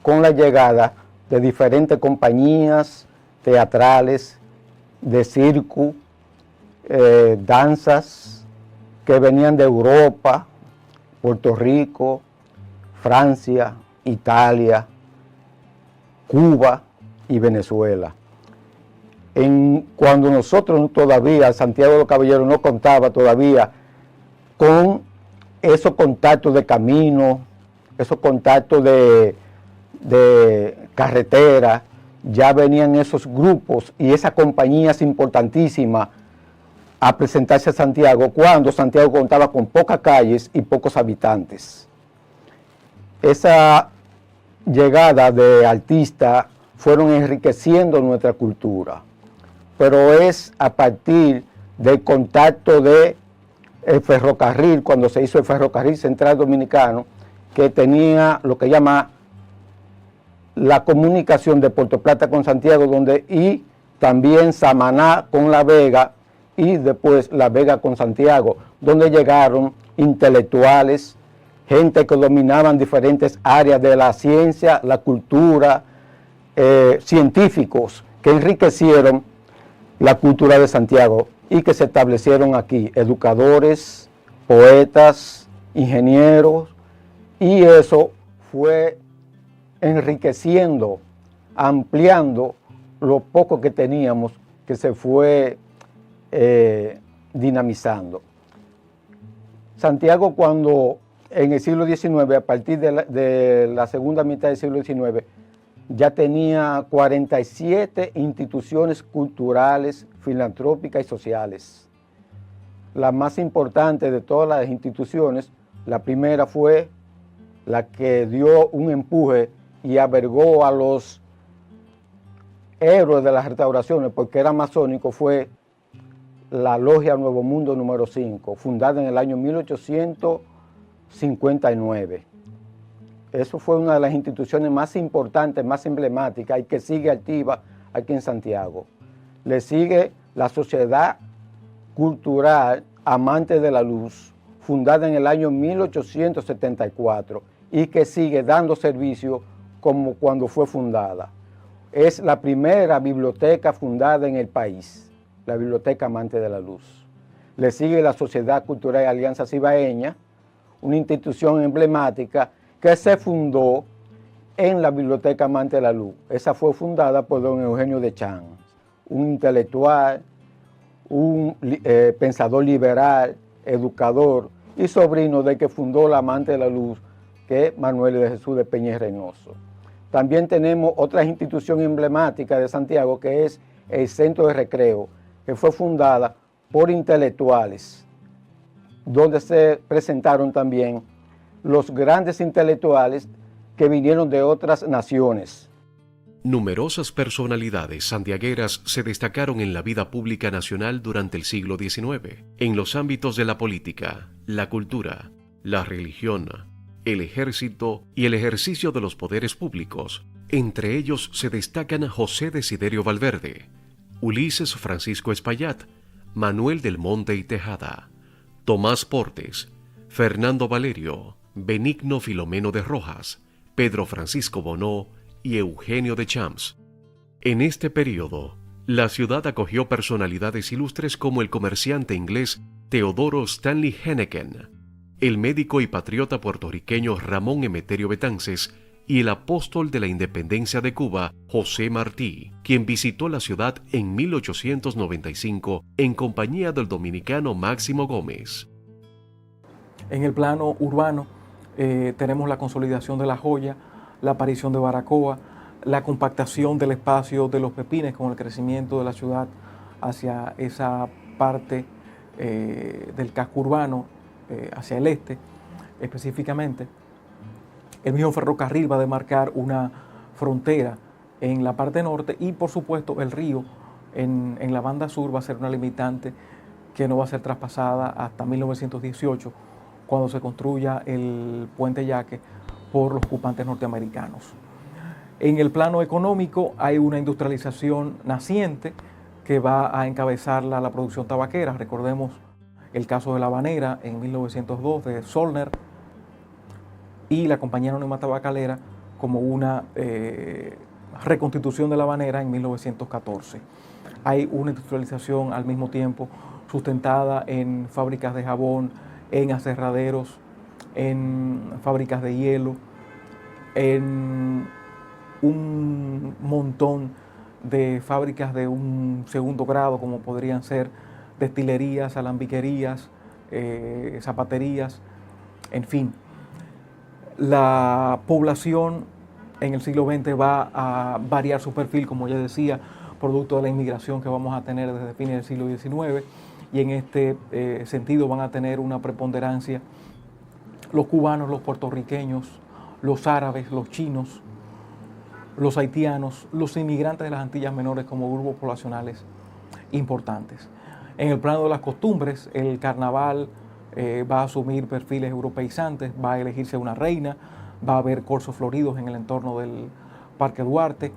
S9: con la llegada de diferentes compañías teatrales, de circo, danzas que venían de Europa, Puerto Rico, Francia, Italia, Cuba y Venezuela. Cuando nosotros todavía, Santiago de los Caballeros no contaba todavía con esos contactos de camino, esos contactos de carretera, ya venían esos grupos y esas compañías importantísimas a presentarse a Santiago, cuando Santiago contaba con pocas calles y pocos habitantes. Esa llegada de artistas fueron enriqueciendo nuestra cultura, pero es a partir del contacto del ferrocarril, cuando se hizo el Ferrocarril Central Dominicano, que tenía lo que llama la comunicación de Puerto Plata con Santiago, y también Samaná con La Vega, y después La Vega con Santiago, donde llegaron intelectuales, gente que dominaban diferentes áreas de la ciencia, la cultura, científicos que enriquecieron la cultura de Santiago y que se establecieron aquí, educadores, poetas, ingenieros, y eso fue enriqueciendo, ampliando lo poco que teníamos, que se fue dinamizando. Santiago, cuando en el siglo XIX, a partir de la segunda mitad del siglo XIX, ya tenía 47 instituciones culturales, filantrópicas y sociales. La más importante de todas las instituciones, la primera fue la que dio un empuje y albergó a los héroes de las restauraciones, porque era masónico, fue la Logia Nuevo Mundo número 5, fundada en el año 1859. Eso fue una de las instituciones más importantes, más emblemáticas y que sigue activa aquí en Santiago. Le sigue la Sociedad Cultural Amante de la Luz, fundada en el año 1874 y que sigue dando servicio como cuando fue fundada. Es la primera biblioteca fundada en el país, la Biblioteca Amante de la Luz. Le sigue la Sociedad Cultural Alianza Cibaeña, una institución emblemática que se fundó en la Biblioteca Amante de la Luz. Esa fue fundada por don Eugenio de Champs, un intelectual, un pensador liberal, educador y sobrino del que fundó la Amante de la Luz, que es Manuel de Jesús de Peña y Reynoso. También tenemos otra institución emblemática de Santiago, que es el Centro de Recreo, que fue fundada por intelectuales, donde se presentaron también los grandes intelectuales que vinieron de otras naciones.
S8: Numerosas personalidades santiagueras se destacaron en la vida pública nacional durante el siglo XIX, en los ámbitos de la política, la cultura, la religión, el ejército y el ejercicio de los poderes públicos. Entre ellos se destacan José Desiderio Valverde, Ulises Francisco Espaillat, Manuel del Monte y Tejada, Tomás Portes, Fernando Valerio, Benigno Filomeno de Rojas, Pedro Francisco Bonó y Eugenio de Champs. En este periodo, la ciudad acogió personalidades ilustres como el comerciante inglés Teodoro Stanley Henneken, el médico y patriota puertorriqueño Ramón Emeterio Betances y el apóstol de la independencia de Cuba, José Martí, quien visitó la ciudad en 1895 en compañía del dominicano Máximo Gómez.
S7: En el plano urbano tenemos la consolidación de La Joya, la aparición de Baracoa, la compactación del espacio de Los Pepines con el crecimiento de la ciudad hacia esa parte del casco urbano, hacia el este específicamente. El mismo ferrocarril va a demarcar una frontera en la parte norte y por supuesto el río en la banda sur va a ser una limitante que no va a ser traspasada hasta 1918, cuando se construya el puente Yaque por los ocupantes norteamericanos. En el plano económico hay una industrialización naciente que va a encabezarla la producción tabaquera. Recordemos el caso de La Habanera en 1902 de Zollner y la Compañía Anónima Tabacalera como una reconstitución de La Habanera en 1914. Hay una industrialización al mismo tiempo sustentada en fábricas de jabón, en aserraderos, en fábricas de hielo, en un montón de fábricas de un segundo grado, como podrían ser destilerías, alambiquerías, zapaterías, en fin. La población en el siglo XX va a variar su perfil, como ya decía, producto de la inmigración que vamos a tener desde fines del siglo XIX, y en este sentido van a tener una preponderancia los cubanos, los puertorriqueños, los árabes, los chinos, los haitianos, los inmigrantes de las Antillas Menores como grupos poblacionales importantes. En el plano de las costumbres, el carnaval va a asumir perfiles europeizantes, va a elegirse una reina, va a haber corzos floridos en el entorno del Parque Duarte.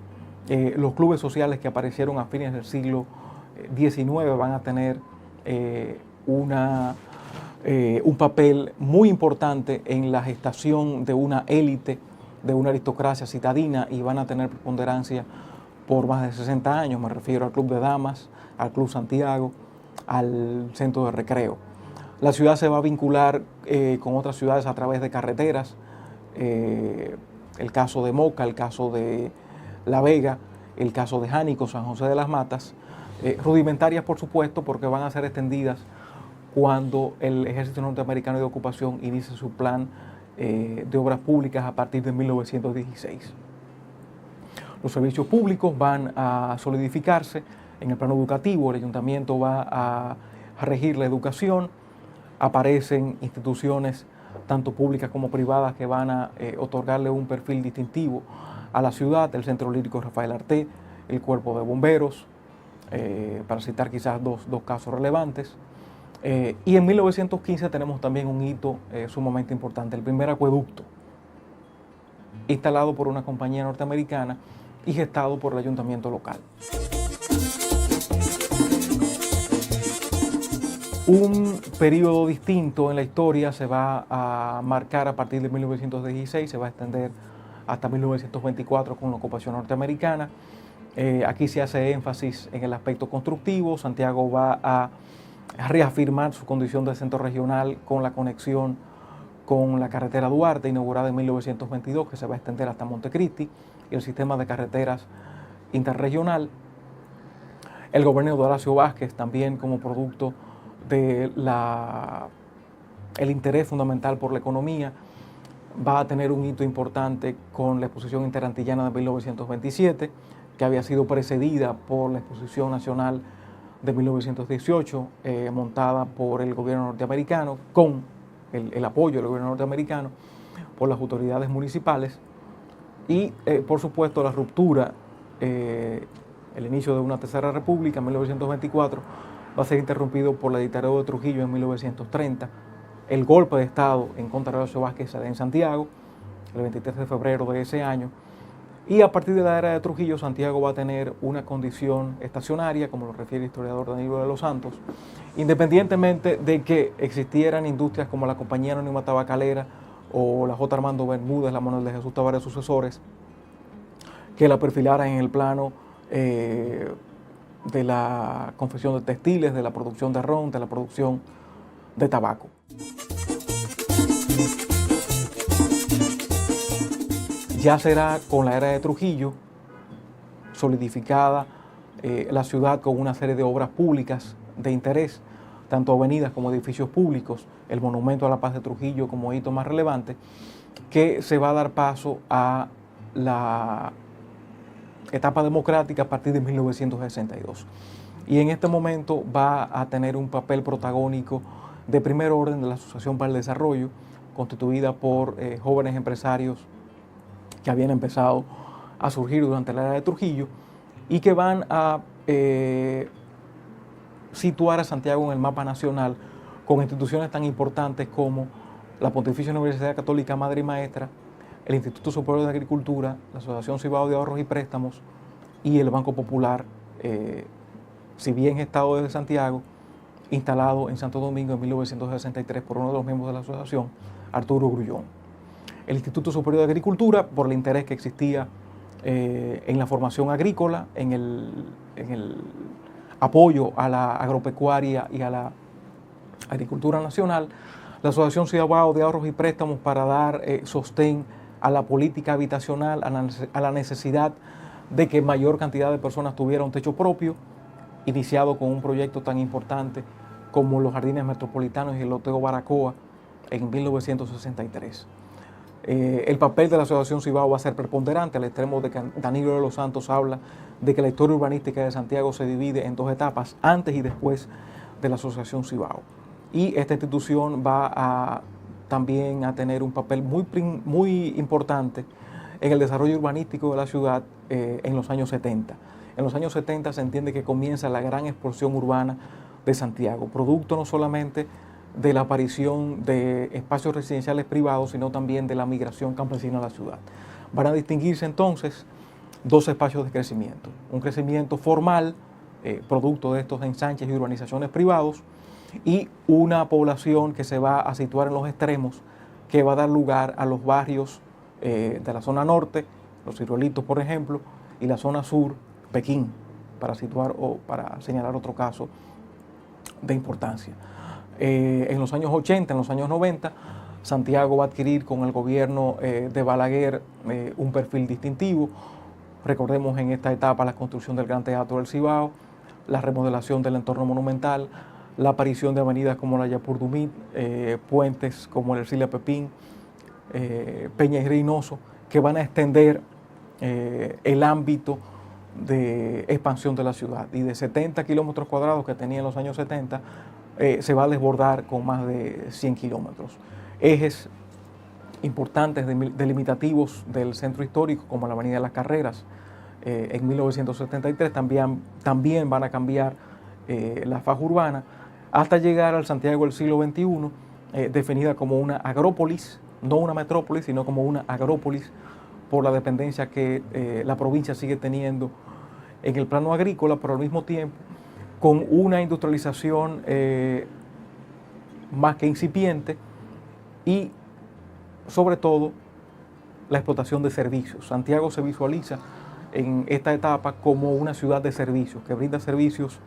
S7: Los clubes sociales que aparecieron a fines del siglo XIX van a tener un papel muy importante en la gestación de una élite, de una aristocracia citadina, y van a tener preponderancia por más de 60 años. Me refiero al Club de Damas, al Club Santiago, al Centro de Recreo. La ciudad se va a vincular con otras ciudades a través de carreteras, el caso de Moca, el caso de La Vega, el caso de Jánico, San José de las Matas, rudimentarias por supuesto, porque van a ser extendidas cuando el Ejército Norteamericano de Ocupación inicie su plan de obras públicas a partir de 1916. Los servicios públicos van a solidificarse en el plano educativo, el ayuntamiento va a regir la educación, aparecen instituciones tanto públicas como privadas que van a otorgarle un perfil distintivo a la ciudad, el Centro Lírico Rafael Arté, el Cuerpo de Bomberos, para citar quizás dos casos relevantes. Y en 1915 tenemos también un hito sumamente importante, el primer acueducto, instalado por una compañía norteamericana y gestado por el ayuntamiento local. Un periodo distinto en la historia se va a marcar a partir de 1916, se va a extender hasta 1924 con la ocupación norteamericana. Aquí se hace énfasis en el aspecto constructivo. Santiago va a reafirmar su condición de centro regional con la conexión con la carretera Duarte, inaugurada en 1922, que se va a extender hasta Montecristi, y el sistema de carreteras interregional. El gobernador de Horacio Vázquez, también como producto de el interés fundamental por la economía, va a tener un hito importante con la Exposición Interantillana de 1927, que había sido precedida por la Exposición Nacional de 1918, montada por el gobierno norteamericano, con el apoyo del gobierno norteamericano, por las autoridades municipales, y por supuesto la ruptura, el inicio de una tercera república en 1924, va a ser interrumpido por la dictadura de Trujillo en 1930, el golpe de Estado en contra de Horacio Vázquez en Santiago, el 23 de febrero de ese año, y a partir de la era de Trujillo, Santiago va a tener una condición estacionaria, como lo refiere el historiador Danilo de los Santos, independientemente de que existieran industrias como la Compañía Anónima Tabacalera o la J. Armando Bermúdez, la Manuel de Jesús Tavares sucesores, que la perfilaran en el plano de la confección de textiles, de la producción de ron, de la producción de tabaco. Ya será con la era de Trujillo solidificada la ciudad con una serie de obras públicas de interés, tanto avenidas como edificios públicos, el Monumento a la Paz de Trujillo como hito más relevante, que se va a dar paso a la etapa democrática a partir de 1962. Y en este momento va a tener un papel protagónico de primer orden de la Asociación para el Desarrollo, constituida por jóvenes empresarios que habían empezado a surgir durante la era de Trujillo y que van a situar a Santiago en el mapa nacional con instituciones tan importantes como la Pontificia Universidad Católica Madre y Maestra, el Instituto Superior de Agricultura, la Asociación Cibao de Ahorros y Préstamos y el Banco Popular, si bien gestado desde Santiago, instalado en Santo Domingo en 1963 por uno de los miembros de la asociación, Arturo Grullón. El Instituto Superior de Agricultura, por el interés que existía en la formación agrícola, en el apoyo a la agropecuaria y a la agricultura nacional, la Asociación Cibao de Ahorros y Préstamos para dar sostén a la política habitacional, a la necesidad de que mayor cantidad de personas tuviera un techo propio, iniciado con un proyecto tan importante como los Jardines Metropolitanos y el Loteo Baracoa en 1963. El papel de la Asociación Cibao va a ser preponderante, al extremo de que Danilo de los Santos habla de que la historia urbanística de Santiago se divide en dos etapas, antes y después de la Asociación Cibao. Y esta institución va también a tener un papel muy importante en el desarrollo urbanístico de la ciudad en los años 70. En los años 70 se entiende que comienza la gran explosión urbana de Santiago, producto no solamente de la aparición de espacios residenciales privados, sino también de la migración campesina a la ciudad. Van a distinguirse entonces dos espacios de crecimiento. Un crecimiento formal, producto de estos ensanches y urbanizaciones privados, y una población que se va a situar en los extremos, que va a dar lugar a los barrios de la zona norte, los Ciruelitos, por ejemplo, y la zona sur, Pekín, para situar o para señalar otro caso de importancia. En los años 80, en los años 90, Santiago va a adquirir con el gobierno de Balaguer un perfil distintivo. Recordemos en esta etapa la construcción del Gran Teatro del Cibao, la remodelación del entorno monumental, la aparición de avenidas como la Yapur Dumit, puentes como el Ercilia Pepín, Peña y Reynoso, que van a extender el ámbito de expansión de la ciudad. Y de 70 kilómetros cuadrados que tenía en los años 70, se va a desbordar con más de 100 kilómetros. Ejes importantes delimitativos del centro histórico, como la Avenida de las Carreras, en 1973 también van a cambiar la faja urbana, hasta llegar al Santiago del siglo XXI, definida como una agrópolis, no una metrópolis, sino como una agrópolis, por la dependencia que la provincia sigue teniendo en el plano agrícola, pero al mismo tiempo con una industrialización más que incipiente y sobre todo la explotación de servicios. Santiago se visualiza en esta etapa como una ciudad de servicios, que brinda servicios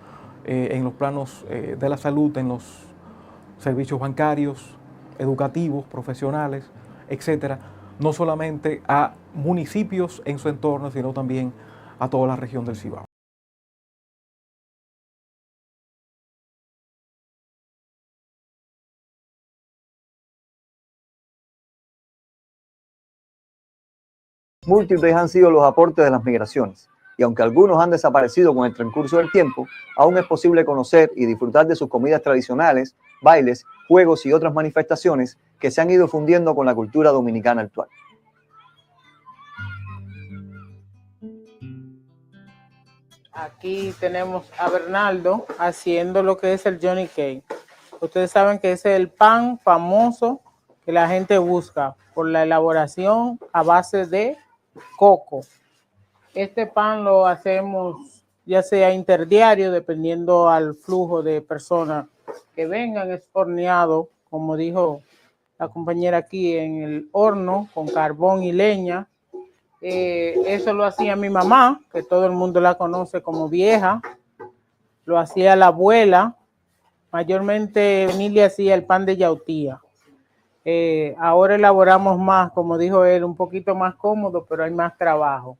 S7: en los planos de la salud, en los servicios bancarios, educativos, profesionales, etcétera, no solamente a municipios en su entorno, sino también a toda la región del Cibao.
S1: Múltiples han sido los aportes de las migraciones, y aunque algunos han desaparecido con el transcurso del tiempo, aún es posible conocer y disfrutar de sus comidas tradicionales, bailes, juegos y otras manifestaciones que se han ido fundiendo con la cultura dominicana actual.
S10: Aquí tenemos a Bernardo haciendo lo que es el Johnny Cake. Ustedes saben que ese es el pan famoso que la gente busca por la elaboración a base de coco. Este pan lo hacemos ya sea interdiario, dependiendo al flujo de personas que vengan. Es horneado, como dijo la compañera aquí, en el horno con carbón y leña. Eso lo hacía mi mamá, que todo el mundo la conoce como vieja. Lo hacía la abuela. Mayormente Emilia hacía el pan de yautía. Ahora elaboramos más, como dijo él, un poquito más cómodo, pero hay más trabajo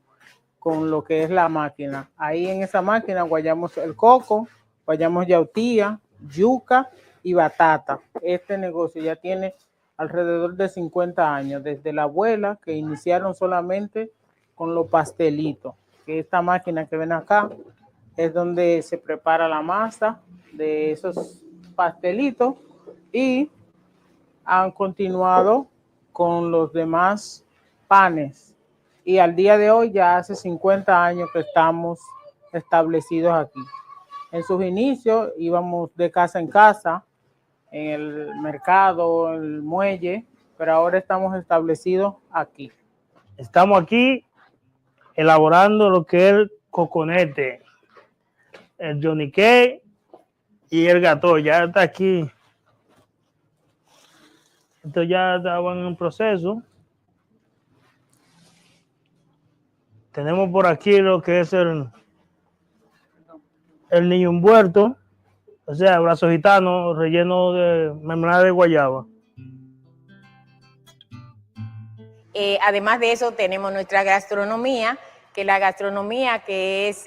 S10: con lo que es la máquina. Ahí en esa máquina guayamos el coco, guayamos yautía, yuca y batata. Este negocio ya tiene alrededor de 50 años, desde la abuela, que iniciaron solamente con los pastelitos. Que esta máquina que ven acá es donde se prepara la masa de esos pastelitos y han continuado con los demás panes. Y al día de hoy ya hace 50 años que estamos establecidos aquí. En sus inicios íbamos de casa en casa, en el mercado, en el muelle, pero ahora estamos establecidos aquí.
S11: Estamos aquí elaborando lo que es el coconete, el Johnny Cake y el gato. Ya está aquí. Esto ya estaba en un proceso. Tenemos por aquí lo que es el niño envuelto, o sea, brazo gitano relleno de mermelada de guayaba.
S12: Además de eso tenemos nuestra gastronomía, que la gastronomía que es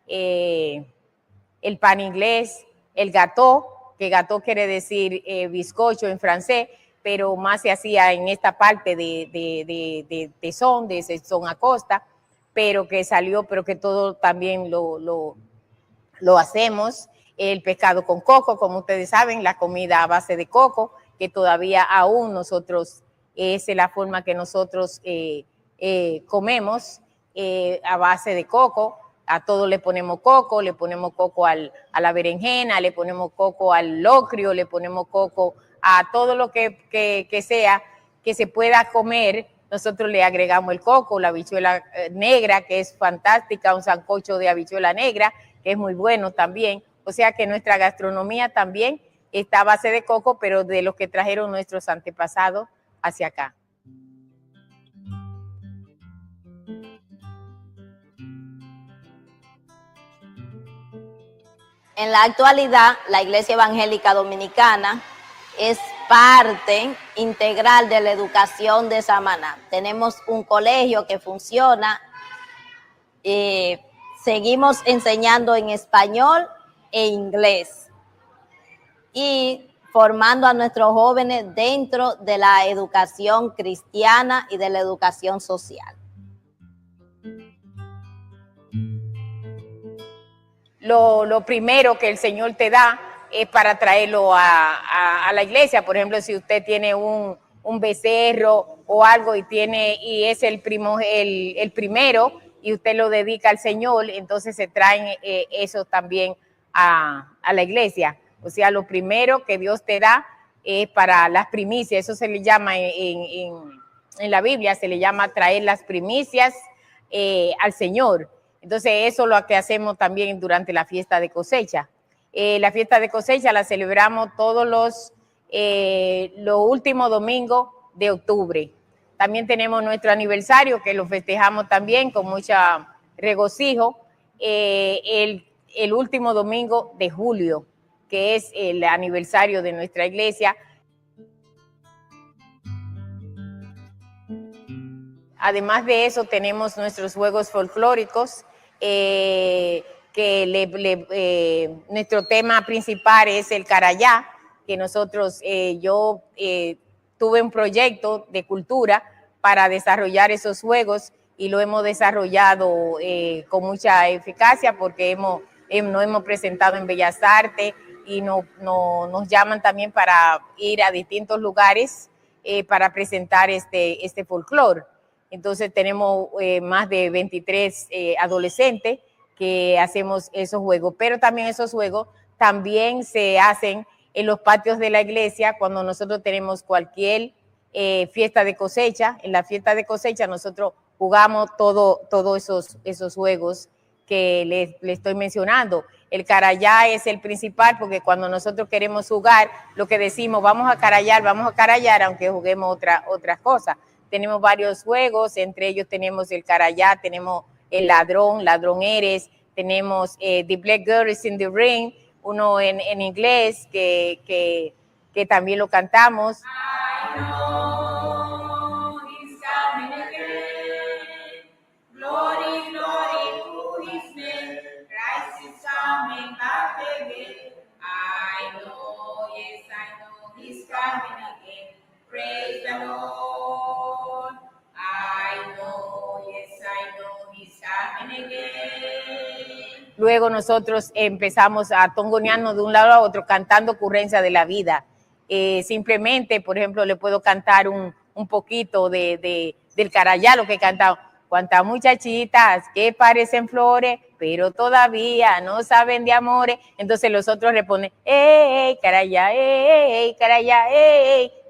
S12: el pan inglés, el gâteau, que gâteau quiere decir bizcocho en francés, pero más se hacía en esta parte de son Acosta, pero que salió, pero que todo también lo hacemos. El pescado con coco, como ustedes saben, la comida a base de coco, que todavía aún nosotros, esa es la forma que nosotros comemos, a base de coco. A todo le ponemos coco a la berenjena, le ponemos coco al locrio, le ponemos coco a todo lo que sea que se pueda comer. Nosotros le agregamos el coco, la habichuela negra, que es fantástica, un sancocho de habichuela negra, que es muy bueno también. O sea que nuestra gastronomía también está a base de coco, pero de lo que trajeron nuestros antepasados hacia acá.
S13: En la actualidad, la Iglesia Evangélica Dominicana es parte integral de la educación de Samaná. Tenemos un colegio que funciona, seguimos enseñando en español e inglés y formando a nuestros jóvenes dentro de la educación cristiana y de la educación social.
S12: Lo primero que el Señor te da es para traerlo a la iglesia. Por ejemplo, si usted tiene un becerro o algo y es el primero y usted lo dedica al Señor, entonces se traen eso también a la iglesia. O sea, lo primero que Dios te da es para las primicias. Eso se le llama en la Biblia, se le llama traer las primicias al Señor. Entonces, eso es lo que hacemos también durante la fiesta de cosecha. La fiesta de cosecha la celebramos todos los últimos domingos de octubre. También tenemos nuestro aniversario, que lo festejamos también con mucha regocijo, el último domingo de julio, que es el aniversario de nuestra iglesia. Además de eso, tenemos nuestros juegos folclóricos, nuestro tema principal es el carayá, que yo tuve un proyecto de cultura para desarrollar esos juegos y lo hemos desarrollado con mucha eficacia porque nos hemos presentado en Bellas Artes y nos llaman también para ir a distintos lugares para presentar este folclore. Entonces tenemos más de 23 adolescentes que hacemos esos juegos, pero también esos juegos también se hacen en los patios de la iglesia cuando nosotros tenemos cualquier fiesta de cosecha. En la fiesta de cosecha nosotros jugamos todos esos juegos que le estoy mencionando. El carayá es el principal porque cuando nosotros queremos jugar, lo que decimos, vamos a carayar, aunque juguemos otras cosas. Tenemos varios juegos, entre ellos tenemos el carayá, tenemos el ladrón eres, tenemos The Black Girl is in the Ring, uno en inglés que también lo cantamos. I know he's coming again. Glory, glory to his name. Christ is coming back again. I know, yes, I know he's coming again. Praise the Lord. I know, yes, I know he's coming again. Luego nosotros empezamos a tongonearnos de un lado a otro cantando ocurrencias de la vida. Simplemente, por ejemplo, le puedo cantar un poquito del carayá, lo que he cantado. Cuántas muchachitas que parecen flores, pero todavía no saben de amores. Entonces los otros responden, carayá, carayá,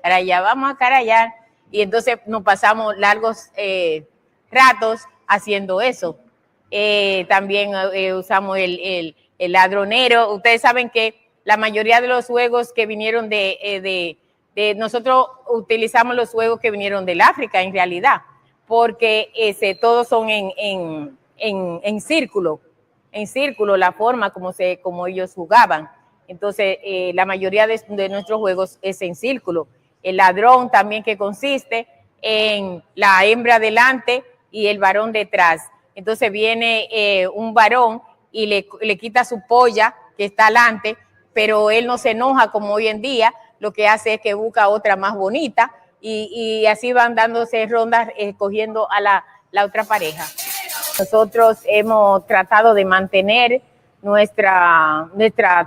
S12: carayá, vamos a carayar. Y entonces nos pasamos largos ratos haciendo eso. También usamos el ladronero. Ustedes saben que la mayoría de los juegos que vinieron nosotros utilizamos los juegos que vinieron del África en realidad, porque todos son en círculo, la forma como ellos jugaban. Entonces, la mayoría de nuestros juegos es en círculo. El ladrón también, que consiste en la hembra delante y el varón detrás. Entonces viene un varón y le quita su polla que está delante, pero él no se enoja como hoy en día, lo que hace es que busca otra más bonita y así van dándose rondas escogiendo a la otra pareja. Nosotros hemos tratado de mantener nuestra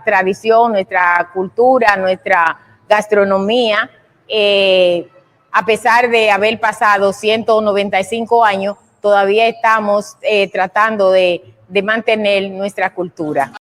S12: tradición, nuestra cultura, nuestra gastronomía, a pesar de haber pasado 195 años, todavía estamos tratando de mantener nuestra cultura.